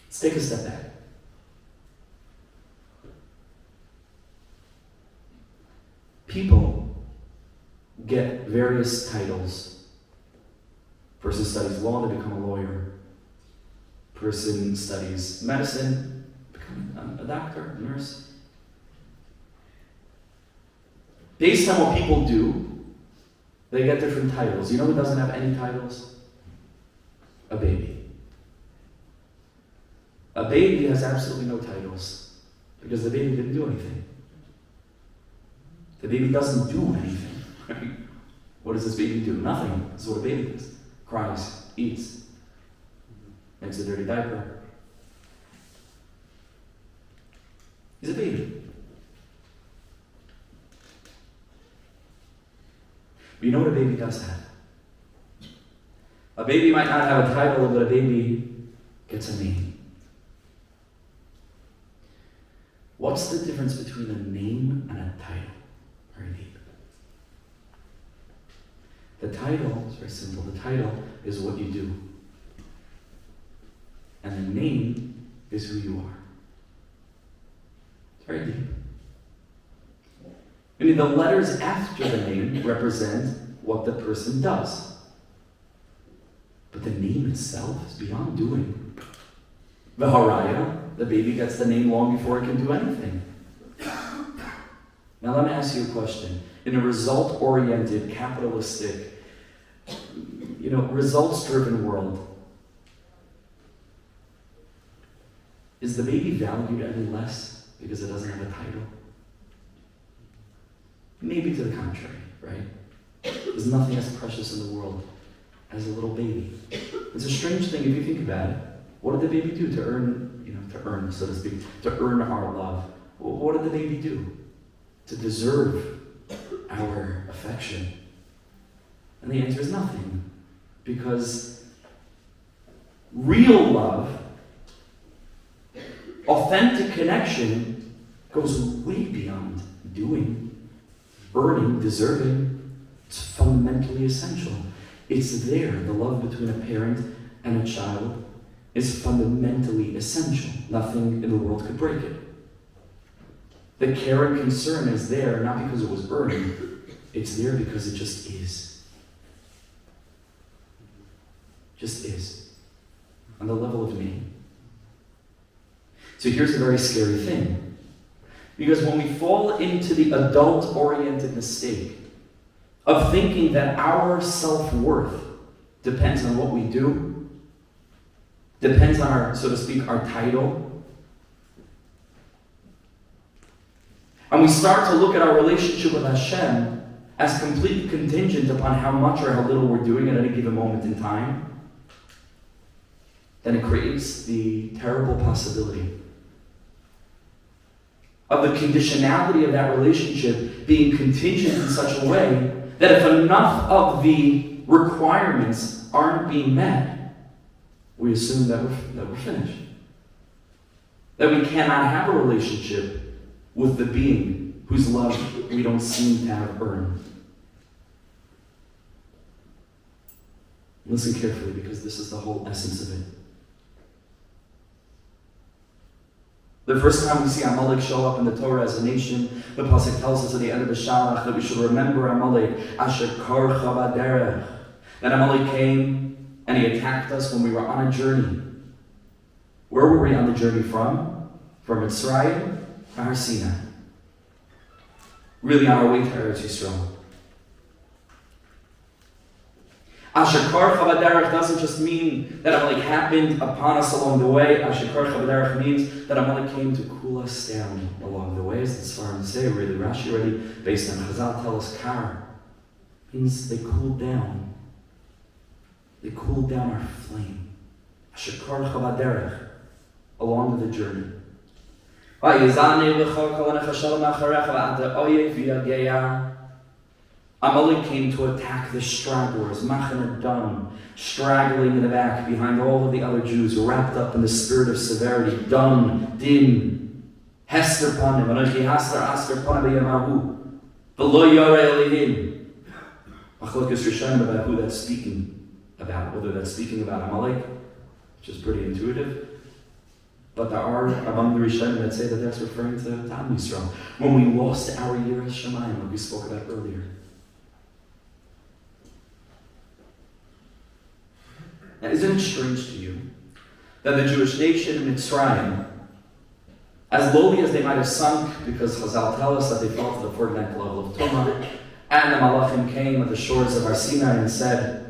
Let's take a step back. People get various titles. Person studies law to become a lawyer. Person studies medicine, become a doctor, a nurse. Based on what people do, they get different titles. You know who doesn't have any titles? A baby. A baby has absolutely no titles because the baby didn't do anything. The baby doesn't do anything. Right? What does this baby do? Nothing. That's what a baby does. Cries, eats, makes a dirty diaper. He's a baby. But you know what a baby does have? A baby might not have a title, but a baby gets a name. What's the difference between a name and a title? Very deep. The title is very simple. The title is what you do. And the name is who you are. It's very deep. I mean, the letters after the name represent what the person does. But the name itself is beyond doing. The haraya, the baby gets the name long before it can do anything. Now let me ask you a question. In a result-oriented, capitalistic, results-driven world, is the baby valued any less because it doesn't have a title? Maybe to the contrary, right? There's nothing as precious in the world as a little baby. It's a strange thing if you think about it. What did the baby do to earn, so to speak, to earn our love? Well, what did the baby do to deserve our affection? And the answer is nothing. Because real love, authentic connection, goes way beyond doing, earning, deserving. It's fundamentally essential. It's there. The love between a parent and a child is fundamentally essential. Nothing in the world could break it. The care and concern is there not because it was earned, it's there because it just is. Just is. On the level of me. So here's a very scary thing. Because when we fall into the adult-oriented mistake of thinking that our self-worth depends on what we do, depends on our, so to speak, our title, and we start to look at our relationship with Hashem as completely contingent upon how much or how little we're doing at any given moment in time, then it creates the terrible possibility of the conditionality of that relationship being contingent in such a way that if enough of the requirements aren't being met, we assume that we're finished. That we cannot have a relationship with the being whose love we don't seem to have earned. Listen carefully, because this is the whole essence of it. The first time we see Amalek show up in the Torah as a nation, the Pasuk tells us at the end of the Shalach that we should remember Amalek, Asher Karcha Baderech. That Amalek came and he attacked us when we were on a journey. Where were we on the journey from? From Mitzrayim to Har Sinai. Really on our way to Eretz Yisrael. Asher Karcha Baderech doesn't just mean that Amalek happened upon us along the way. Asher Karcha Baderech means that Amalek came to cool us down along the way. As the Sfarim say, really, Rashi already, based on Chazal, tell us Kar means they cooled down. They cooled down our flame. Along the journey. Amalek came to attack the stragglers, Machane Dan, straggling in the back behind all of the other Jews, wrapped up in the spirit of severity. Dan, Din, Hester Panim, Anochi Haster Aster Panim Yamahu, V'lo Yoreh Elihim. Machlokes Rishonim about who that's speaking about, whether that's speaking about Amalek, which is pretty intuitive, but there are among the Rishonim that say that that's referring to Am Yisrael. When we lost our Yiras Shamayim, like we spoke about earlier. Now, isn't it strange to you that the Jewish nation in Mitzrayim, as lowly as they might have sunk, because Chazal tell us that they fell to the 49th level of Tumah, and the Malachim came at the shores of Har Sinai and said,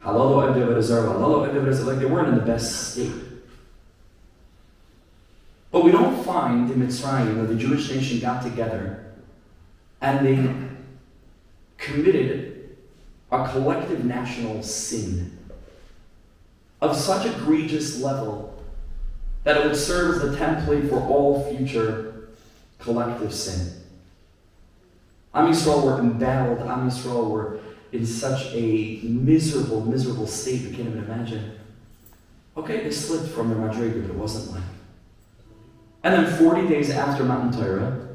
Halalo Evdei V'Azar, Halalo Evdei V'Azar, like they weren't in the best state. But we don't find in Mitzrayim that the Jewish nation got together and they committed a collective national sin of such egregious level that it would serve as the template for all future collective sin. Am Yisrael were embattled. Am Yisrael were in such a miserable, miserable state we can't even imagine. Okay, they slipped from their madriga, but it wasn't like. And then 40 days after Mount Torah,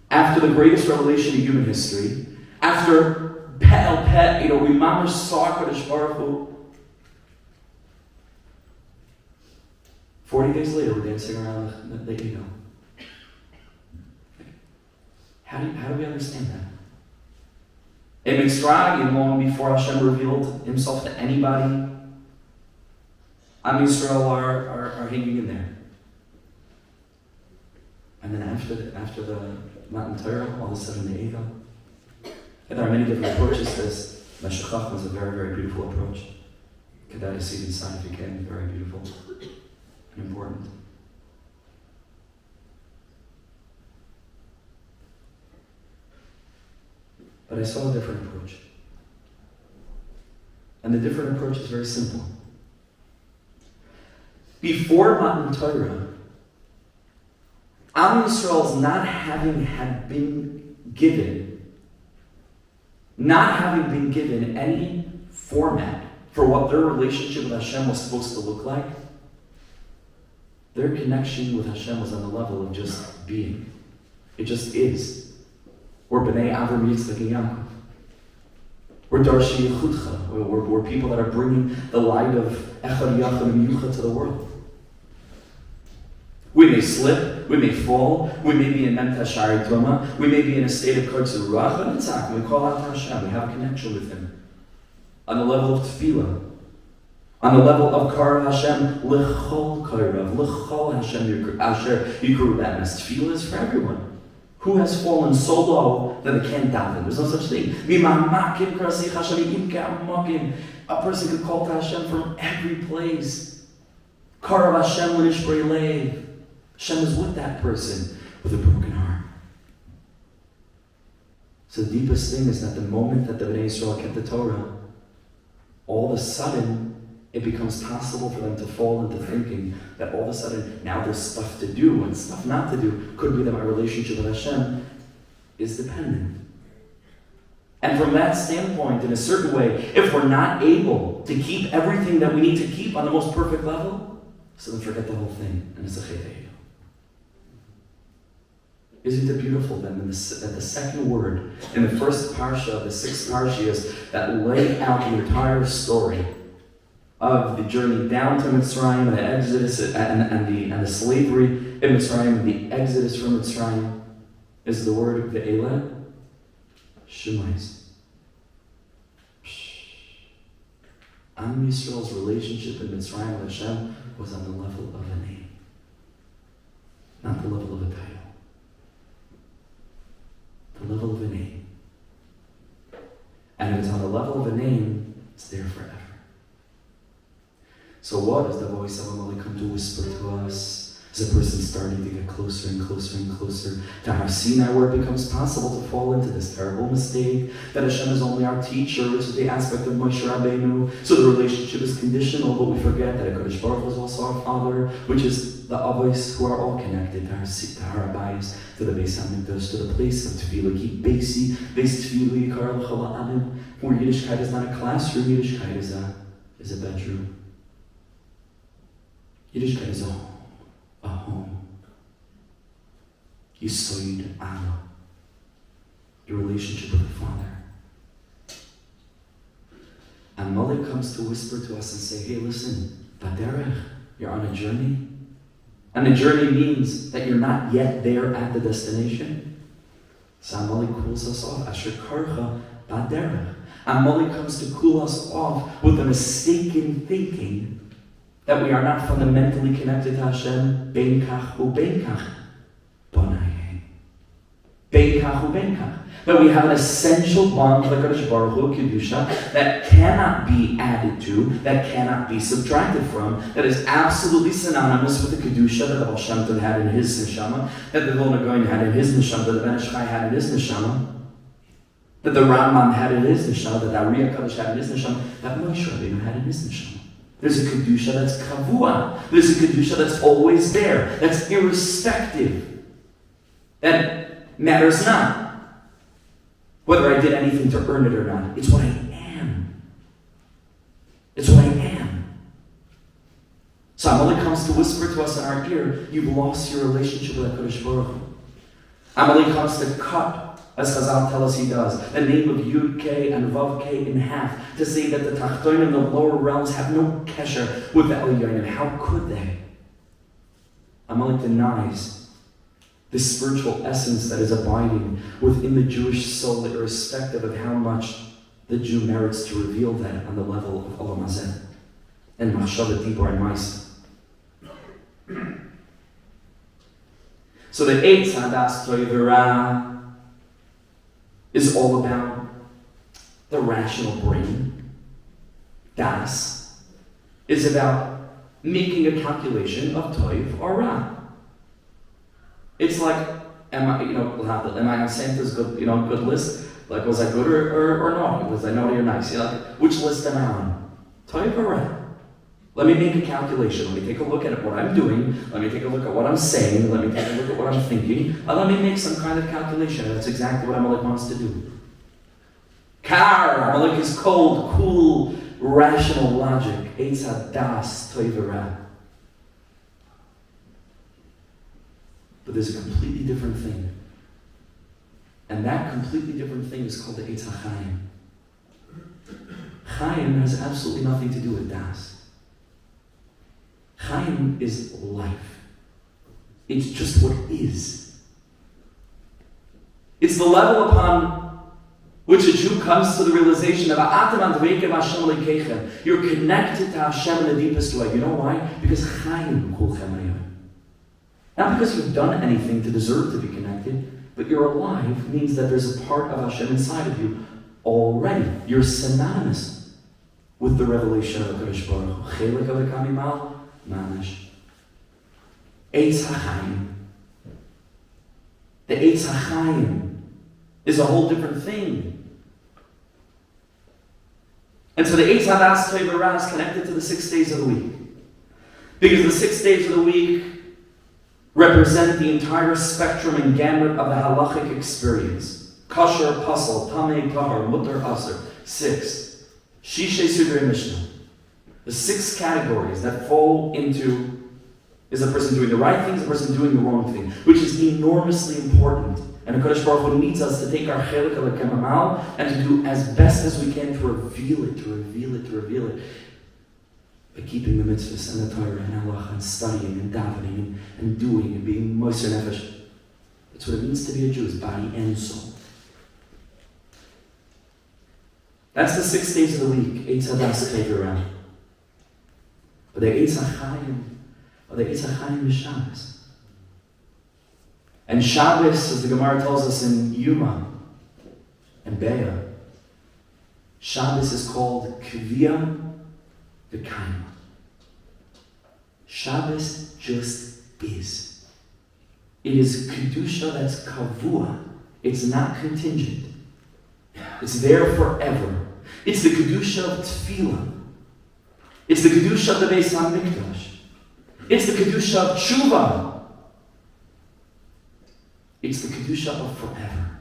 after the greatest revelation in human history, after Pet El Pet, we mamash saw Kadosh Baruch Hu. 40 days later, we're dancing around the ego. How do we understand that? In Mitzrayim, long before Hashem revealed himself to anybody, Am Yisrael are hanging in there. And then after the Matan Torah, all of a sudden the ego. And there are many different approaches to this. Meshachach was a very, very beautiful approach. Kedai to see it inside if you can, very beautiful and important. But I saw a different approach. And the different approach is very simple. Before Matan Torah, Am Yisrael's not having been given any format for what their relationship with Hashem was supposed to look like, their connection with Hashem was on the level of just being. It just is. We're B'nai Avram, Yitzchak, and Yaakov. We're Darshi Yechutcha. We're people that are bringing the light of Echad Yachad and Yuchad to the world. We may slip, we may fall, we may be in Memta Shari Toma, we may be in a state of Kotzer Ruach, but it's not. We call out to Hashem, we have a connection with Him. On the level of Tefillah, on the level of Kar Hashem, L'chol Kairav, L'chol Hashem Asher Yikru, that means Tefillah is for everyone. Who has fallen so low that they can't daven? There's no such thing. A person could call to Hashem from every place. Kar Hashem Inish Breilev. Hashem is with that person with a broken heart. So the deepest thing is that the moment that the Bnei Yisrael kept the Torah, all of a sudden it becomes possible for them to fall into thinking that all of a sudden now there's stuff to do and stuff not to do. Could be that my relationship with Hashem is dependent. And from that standpoint, in a certain way, if we're not able to keep everything that we need to keep on the most perfect level, so then forget the whole thing, and it's a chayei. Isn't it beautiful then that the second word in the first parsha, the sixth parshias that lay out the entire story of the journey down to Mitzrayim and the exodus and the slavery in Mitzrayim and the exodus from Mitzrayim is the word ve'eleh shemais. Am Yisrael's relationship in Mitzrayim with Hashem was on the level of a name, not the level of a title. The level of a name. And if it's on the level of a name, it's there forever. So what does the voice of Amalek come to whisper to us? As a person starting to get closer and closer and closer to Har Sinai, where it becomes possible to fall into this terrible mistake that Hashem is only our teacher, which is the aspect of Moshe Rabbeinu. So the relationship is conditional, but we forget that HaKadosh Baruch Hu is also our Father, which is the Avos who are all connected to Har Abayis, to the Beis HaMikdash, to the place of Tefillah. Ki Beis Tefillah Yikar L'Chol Ha'amim, where Yiddishkeit is not a classroom, Yiddishkeit is a bedroom. Yiddishkeit is a home. Yisoid Abba. Your relationship with the Father. And Mother comes to whisper to us and say, hey, listen, Baderech, you're on a journey. And the journey means that you're not yet there at the destination. So Amalek cools us off. Asher Karcha Baderech. Amalek comes to cool us off with the mistaken thinking that we are not fundamentally connected to Hashem. Bein kach u bein kach. Bonayeh. Bein kach u bein kach. That we have an essential bond with HaKadosh Baruch Hu, Kedusha, that cannot be added to, that cannot be subtracted from, that is absolutely synonymous with the Kedusha that the Baal Shem Tov had in his neshama, that the Vilna Gaon had in his neshama, that the Ben Ish Chai had in his neshama, that the Rambam had in his neshama, that the Ari HaKadosh had in his neshama, that Moshe Rabbeinu had in his neshama. There's a Kedusha that's kavua. There's a Kedusha that's always there, that's irrespective, that matters not whether I did anything to earn it or not. It's what I am. It's what I am. So Amalek comes to whisper to us in our ear, you've lost your relationship with HaKadosh Baruch Hu. Amalek comes to cut, as Chazal tell us he does, the name of Yud K and Vav K in half, to say that the Tachtonim, the lower realms, have no kesher with the Elyonim. How could they? Amalek denies the spiritual essence that is abiding within the Jewish soul, irrespective of how much the Jew merits to reveal that on the level of Olam Hazeh and Machshava Dibur and Ma'aseh. So the Eitz Hadas Toivera is all about the rational brain. Das is about making a calculation of Toiv or Ra. It's like, am I on Santa's good, good list? Like, was I good or not? Was I naughty or nice? Like, which list am I on? Toiv or Ra? Let me make a calculation. Let me take a look at what I'm doing. Let me take a look at what I'm saying. Let me take a look at what I'm thinking. And let me make some kind of calculation. And that's exactly what Amalek wants to do. Amalek is cold, cool, rational logic. Eitz hadas toivera. But there's a completely different thing. And that completely different thing is called the Eitz HaChaim. Chaim has absolutely nothing to do with das. Chaim is life. It's just what is. It's the level upon which a Jew comes to the realization of you're connected to Hashem in the deepest way. You know why? Because Chaim kulchem hayom. Not because you've done anything to deserve to be connected, but you're alive means that there's a part of Hashem inside of you already. You're synonymous with the revelation of HaKadosh Baruch Hu. Chelik avekamimal mamash. Eitz HaChaim. The Eitz HaChaim is a whole different thing. And so the Eitz Hadas Toivera is connected to the 6 days of the week. Because the 6 days of the week represent the entire spectrum and gamut of the halachic experience. Kasher, Pasal, Tamei, Tahar, Mutter, Aser. 6. Shishe Sudrei Mishnah. The 6 categories that fall into, is a person doing the right thing, is a person doing the wrong thing, which is enormously important. And HaKadosh Baruch Hu needs us to take our chelik alekem amal and to do as best as we can to reveal it. By keeping the mitzvahs and the Torah and halacha and studying and davening and doing and being moiser nefesh. That's what it means to be a Jew, is body and soul. That's the 6 days of the week, Eitz Hadas Toivera. But the Eitz HaChaim is Shabbos. And Shabbos, as the Gemara tells us in Yuma and Be'ah, Shabbos is called Kviyah V'Kaima. Shabbos just is. It is Kedusha that's kavua. It's not contingent. It's there forever. It's the Kedusha of Tefillah. It's the Kedusha of the Beis HaMikdash. It's the Kedusha of Tshuva. It's the Kedusha of forever.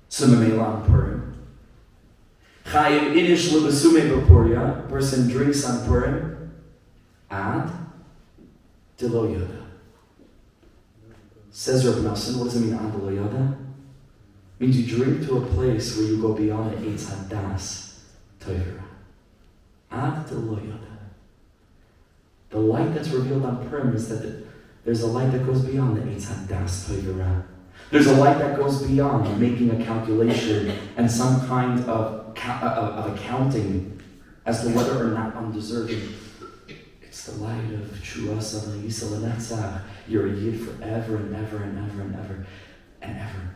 So Megillah on Purim. Chayiv Inish lebesume b'Purim. Person drinks on Purim. Ad delo yoda. Says Rebbe, what does it mean ad delo yoda? It means you drink to a place where you go beyond the Eitz Hadas Torah. Ad delo yoda. The light that's revealed on Purim is that there's a light that goes beyond the Eitz Hadas Torah. There's a light that goes beyond making a calculation and some kind of accounting as to whether or not I'm deserving. It's the light of Shuasa V'Yisa L'Netzach. You're a Yid forever and ever and ever and ever and ever.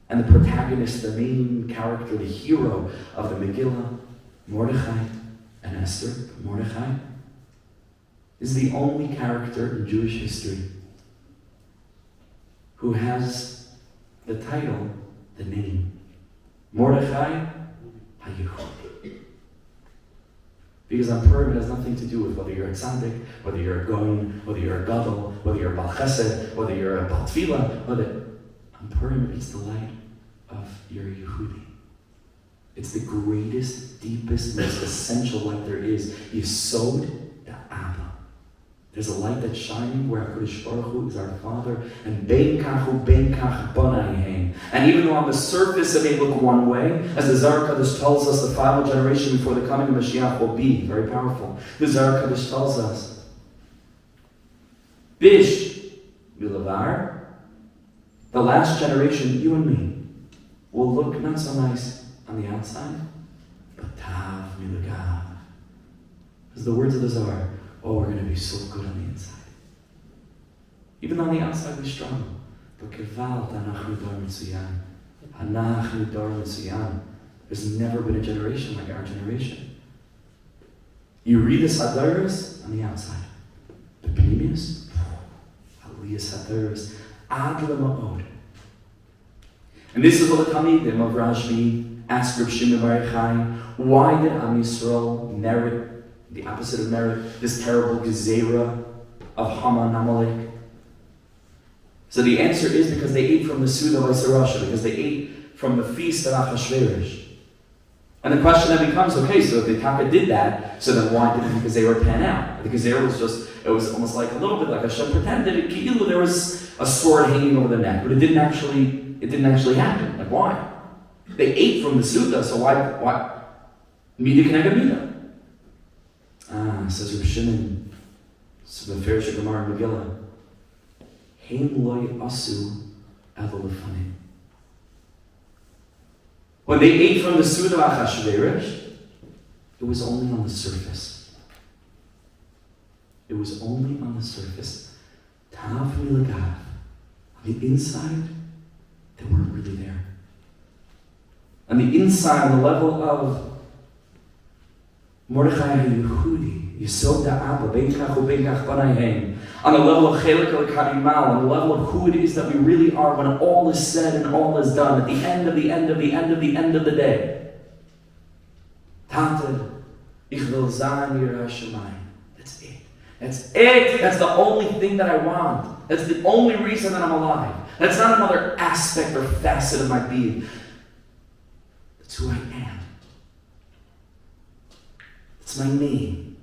And the protagonist, the main character, the hero of the Megillah, Mordechai and Esther, Mordechai, is the only character in Jewish history who has the title, the name, Mordechai HaYehudi. Because on Purim it has nothing to do with whether you're a tzaddik, whether you're a goyin, whether you're a gadol, whether you're a bal chesed, whether you're a bal tefillah, on Purim it's the light of your Yehudi. It's the greatest, deepest, most essential light there is. Yesod da'Abba. There's a light that's shining where HaKadosh Baruch Hu is our Father, and bein kach hu bein kach bonai. And even though on the surface it may look one way, as the Zohar Kadosh tells us, the final generation before the coming of Mashiach will be very powerful. The Zohar Kadosh tells us, Bish Bilavar, the last generation, you and me, will look not so nice on the outside, but tav milagav. As the words of the Zohar, oh, we're going to be so good on the inside. Even on the outside we struggle. But kevalt anachnu dor mitzuyan. Anachnu dor mitzuyan. There's never been a generation like our generation. You read the Sadaris on the outside. The Pneumius, Aliyah Sadaris, Ad Lema'od. And this is what the Talmidim of Rashbi asked Reb Shimon bar Yochai, why did Am Yisrael merit the opposite of merit, this terrible gezerah of Haman Amalek? So the answer is because they ate from the Suda of Isarasha, because they ate from the feast of Achashverosh. And the question then becomes, okay, so if the Taka did that, so then why didn't the gezerah pan out? The gezerah was just, it was almost like a little bit like Hashem pretended, there was a sword hanging over the neck, but it didn't actually happen. Like why? They ate from the Suda, so why? Mida Kenega Mida. Says Reb Shimon, so the Ferish Gemara in Megillah, Heim loy asu avol lefanim. When they ate from the Suda of Achashverosh, it was only on the surface. It was only on the surface. Tav milagav. On the inside, they weren't really there. On the inside, on the level of Mordechai HaYehudi, Yesod da'Abba, bein kach hu bein kach bonai. On the level of Chelik al-Karimal, on the level of who it is that we really are when all is said and all is done, at the end of the end of the end of the end of the day. Tatte, ich will sein yirah Shamayim. That's it. That's it. That's the only thing that I want. That's the only reason that I'm alive. That's not another aspect or facet of my being. That's who I am. It's my name.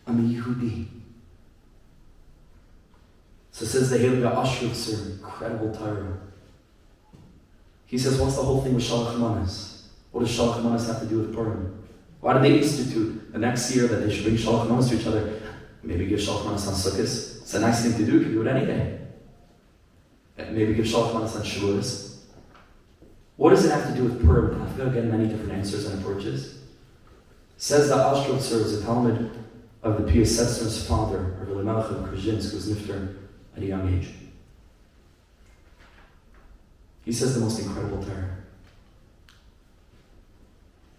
I'm a Yehudi. So says the Heilige Ashritzer, incredible Torah. He says, what's the whole thing with Shalach Manas? What does Shalach Manas have to do with Purim? Why did they institute the next year that they should bring Shalach Manas to each other? Maybe give Shalach Manas on Sukkot. It's a nice thing to do. You can do it any day. Maybe give Shalach Manas on Shavuos. What does it have to do with Purim? I've got to get many different answers and approaches. Says the Ashritzer is a Talmud of the Pius Setzner's father, Rebbe Melech of Krzhinsk, who was nifter at a young age. He says the most incredible Torah.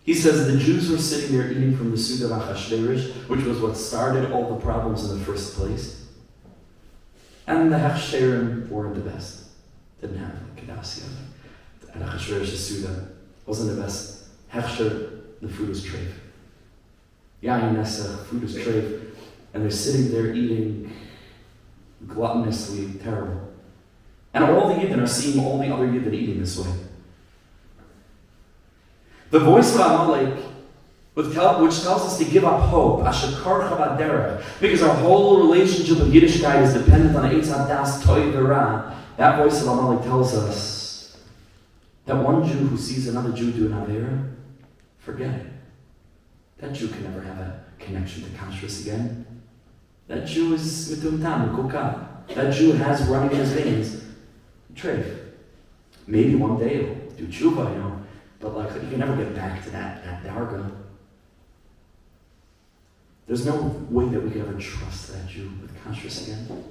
He says the Jews were sitting there eating from the Suda of Achashverosh, which was what started all the problems in the first place. And the Hechsherim weren't the best. Didn't have Kedassia. And Achashverosh's Suda wasn't the best. Hechsher, the food was treif. Yain Nesach, food was treif. And they're sitting there eating gluttonously, terrible. And all the Yidden are seeing all the other Yidden eating this way. The voice of Amalek, which tells us to give up hope, because our whole relationship with Yiddishkeit is dependent on Eitz Hadas Toiv Ra. That voice of Amalek tells us that one Jew who sees another Jew do an Avera, forget it. That Jew can never have a connection to Kashrus again. That Jew is mitumtam, mukukah. That Jew has running in his veins treif. Maybe one day he'll do tshuva, but like you can never get back to that darga. There's no way that we can ever trust that Jew with kashrus again.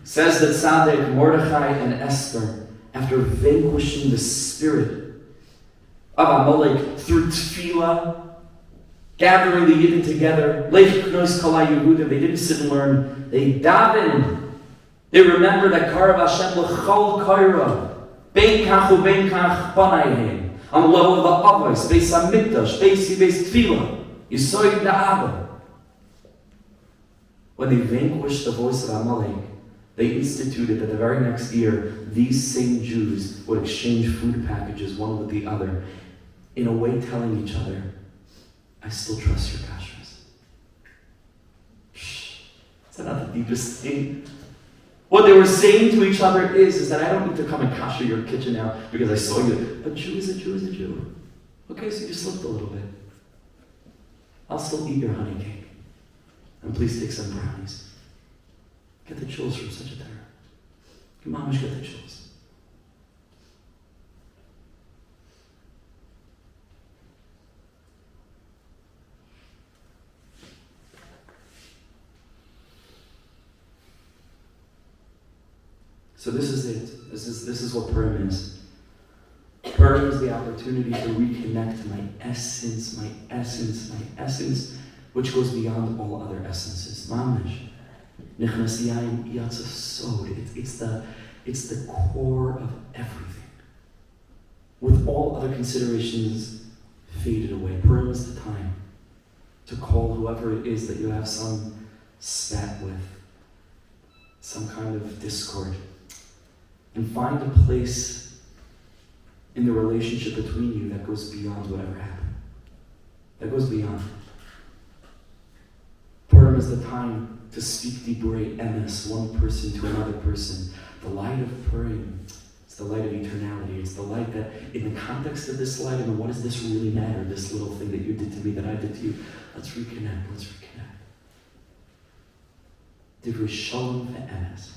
Says that Tzaddik, Mordechai, and Esther, after vanquishing the spirit of Amalek through tefillah, gathering the Yidden together, they didn't sit and learn, they davened. They remember that Karav Hashem l'chol kaira, bein kach u'bein kach banayim, on the level of the Avos, Beis HaMikdash, Beis Tefillah, Yisoid Da'aba. When they vanquished the voice of Amalek, they instituted that the very next year, these same Jews would exchange food packages one with the other, in a way telling each other, I still trust your kashrus. Shh. Is that not the deepest thing? What they were saying to each other is that I don't need to come and kasher your kitchen now because I saw you. A Jew is a Jew is a Jew. Okay, so you slipped a little bit. I'll still eat your honey cake. And please take some brownies. Get the chills from such a terror. Your mamish get the chills. So this is it. This is what Purim is. Purim is the opportunity to reconnect to my essence, which goes beyond all other essences. Mamish. Nichnas yayin yatsa sod. It's the core of everything. With all other considerations faded away. Purim is the time to call whoever it is that you have some spat with, some kind of discord, and find a place in the relationship between you that goes beyond whatever happened. That goes beyond. Purim is the time to speak diburei emes, one person to another person. The light of Purim is the light of eternality. It's the light that, in the context of this light, and what does this really matter, this little thing that you did to me, that I did to you, let's reconnect. Divrei shalom ve'emes.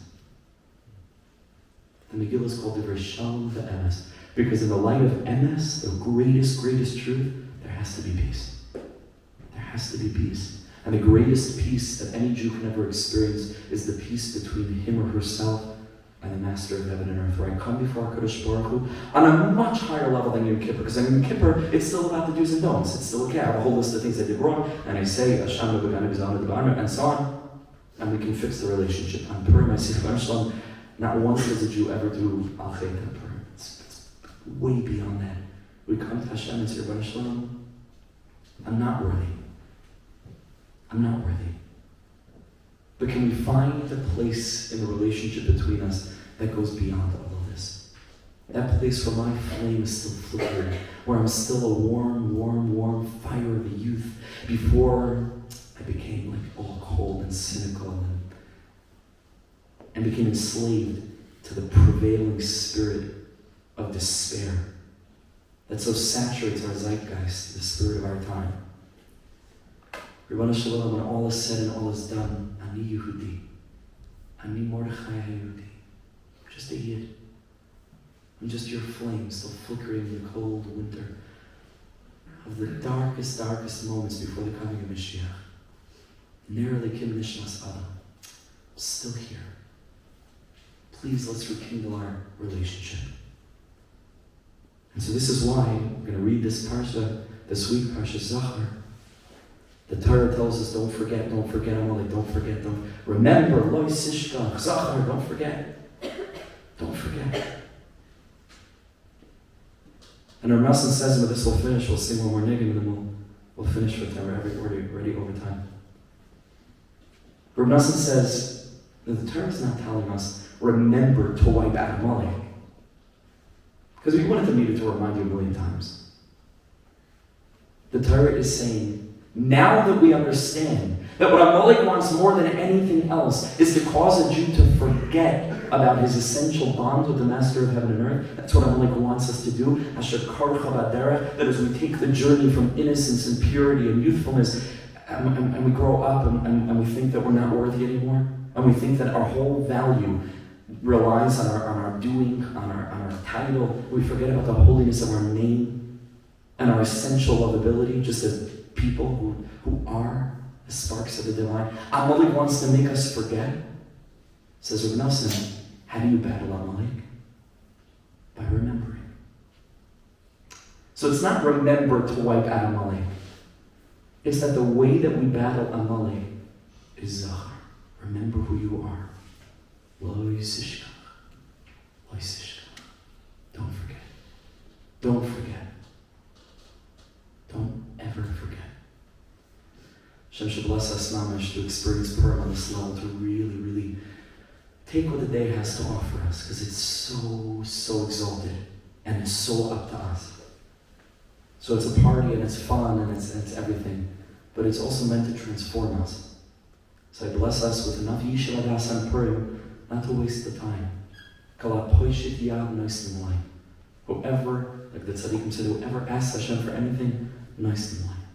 The Megillah is called Divrei Shalom ve'emes, because in the light of emes, the greatest truth, there has to be peace. There has to be peace. And the greatest peace that any Jew can ever experience is the peace between him or herself and the Master of heaven and earth. Where I come before HaKadosh Baruch Hu on a much higher level than Yom Kippur. Because in Yom Kippur, it's still about the do's and don'ts. It's still okay. I have a whole list of things I did wrong, and I say, Hashem, and so on. And we can fix the relationship. On Purim, I see not once does a Jew ever do Al Chet on Purim. It's way beyond that. We come to Hashem and say, Rebbe Shalom, I'm not worthy. But can we find a place in the relationship between us that goes beyond all of this? That place where my flame is still flickering, where I'm still a warm fire of the youth before I became like all cold and cynical and became enslaved to the prevailing spirit of despair that so saturates our zeitgeist, the spirit of our time. Rebbe Shalom, when all is said and all is done, Ani Yehudi, Ani Mordechai Yehudi, I'm just a Yid. I'm just your flame still flickering in the cold winter of the darkest moments before the coming of Mashiach. Nearly Kim Nishmas Adam. I'm still here. Please let's rekindle our relationship. And so this is why we're going to read this parsha this week, Parsha Zachar. The Torah tells us, don't forget Amalek, don't forget, remember, Lo Sishkach, Zachar, don't forget. Don't forget. And our Masson says, when this will finish, we'll sing one more Niggun, and then we'll finish with them. We're already over time. Rav Nassim says that the Torah is not telling us, remember to wipe out Amalek. Because we wanted to need it to remind you a million times. The Torah is saying, now that we understand that what Amalek wants more than anything else is to cause a Jew to forget about his essential bond with the Master of Heaven and Earth. That's what Amalek wants us to do. Asher karcha b'derech, that as we take the journey from innocence and purity and youthfulness, and we grow up and we think that we're not worthy anymore, and we think that our whole value relies on our doing, on our title. We forget about the holiness of our name and our essential lovability, just as people who are the sparks of the divine. Amalek wants to make us forget. Says Rav Nosson, how do you battle Amalek? By remembering. So it's not remember to wipe out Amalek. It's that the way that we battle Amalek is Zachar. Remember who you are. Lo Yisishkach. Lo Yisishkach. Don't forget. Don't forget. Don't ever forget. Hashem should bless us mamash to experience Purim on this level, to really, really take what the day has to offer us, because it's so exalted and it's so up to us. So it's a party and it's fun and it's everything, but it's also meant to transform us. So I bless us with enough Yishuv Adas on Purim, not to waste the time. Whoever, like the tzaddikim said, whoever asks Hashem for anything, nice and light.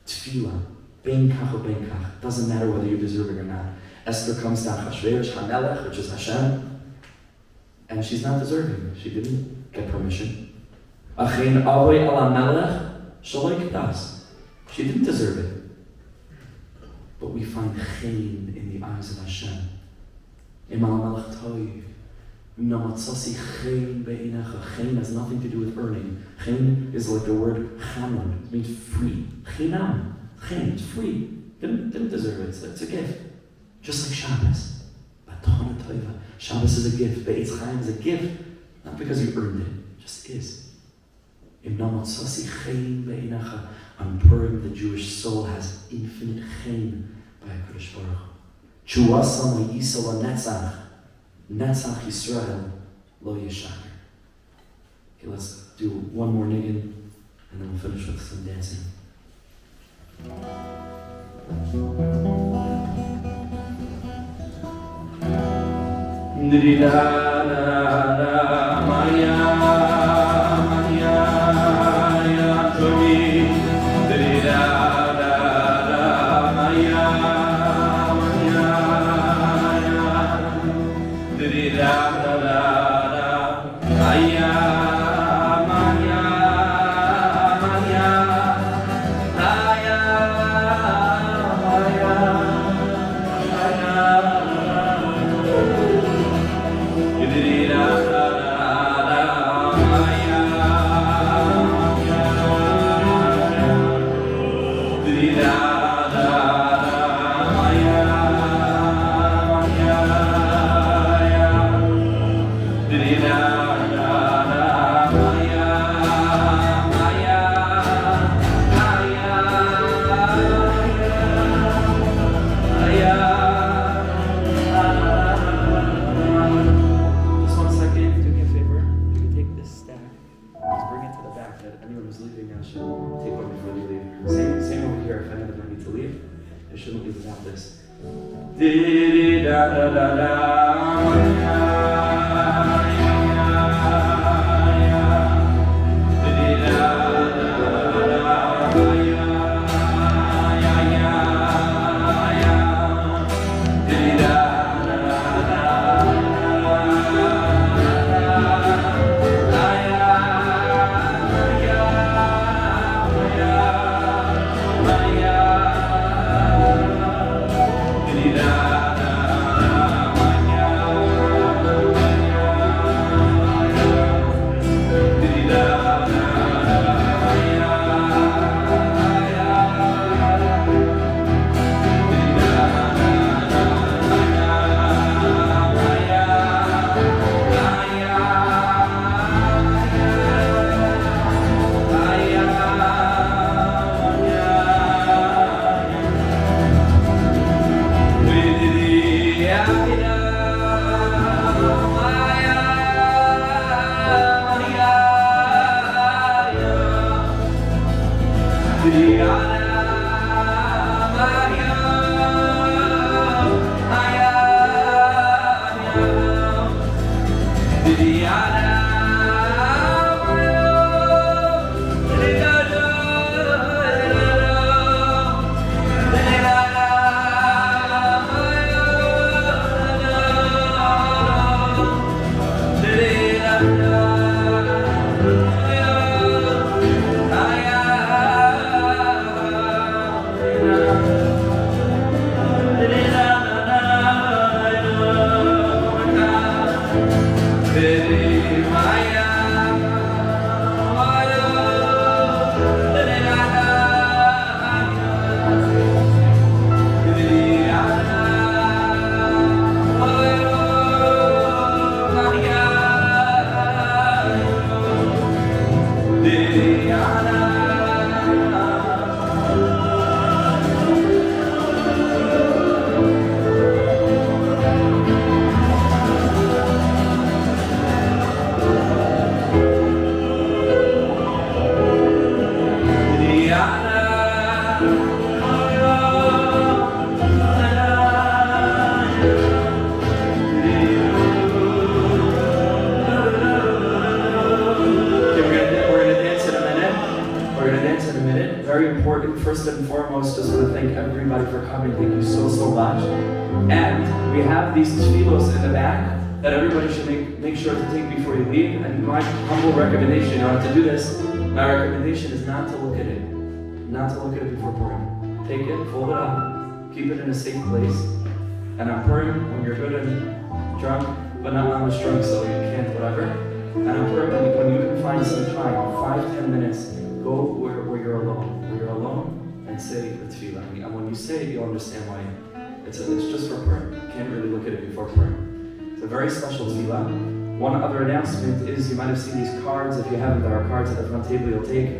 Tefillah, ben kach or ben kach, doesn't matter whether you deserve it or not. Esther comes to Achashverosh HaMelech, which is Hashem, and she's not deserving. She didn't get permission. Achein avoi ala melech shaloi kedas. She didn't deserve it. But we find chen in the eyes of Hashem. Imal melech toiv. Chen has nothing to do with earning. Chen is like the word chamon. It means free. Chinam. Chen, it's free. Didn't deserve it. It's a gift. Just like Shabbos. Shabbos is a gift. Be'etz Chaim is a gift. Not because you earned it. It just is. On Purim, the Jewish soul has infinite chen by HaKadosh Baruch Hu. Chuasam Yisrael Netzach. Netzach Yisrael Lo Yeshaker. Okay, let's do one more Niggun, and then we'll finish with some dancing. First and foremost, just want to thank everybody for coming. Thank you so much. And we have these tefillos in the back that everybody should make sure to take before you leave. And my humble recommendation, you don't have to do this, my recommendation is not to look at it. Not to look at it before Purim. Take it, fold it up, keep it in a safe place. And on Purim, when you're good and drunk, but not much drunk, so you can't, whatever. And on Purim, when you can find some time, 5-10 minutes, go where you're alone. Where you're alone, and say the tefillah. And when you say it, you'll understand why. It's just for Purim. You can't really look at it before Purim. It's a very special tefillah. One other announcement is you might have seen these cards. If you haven't, there are cards at the front table you'll take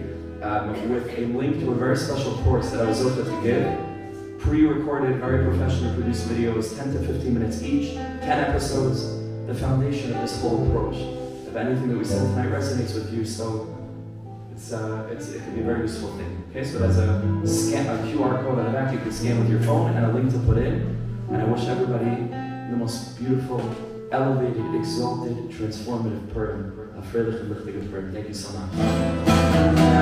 with a link to a very special course that I was able to give. Pre-recorded, very professionally produced videos, 10 to 15 minutes each, 10 episodes. The foundation of this whole approach. If anything that we said tonight resonates with you, so it can be a very useful thing. Okay, so there's a QR code on the back you can scan with your phone and a link to put in. And I wish everybody the most beautiful, elevated, exalted, transformative Purim. Thank you so much.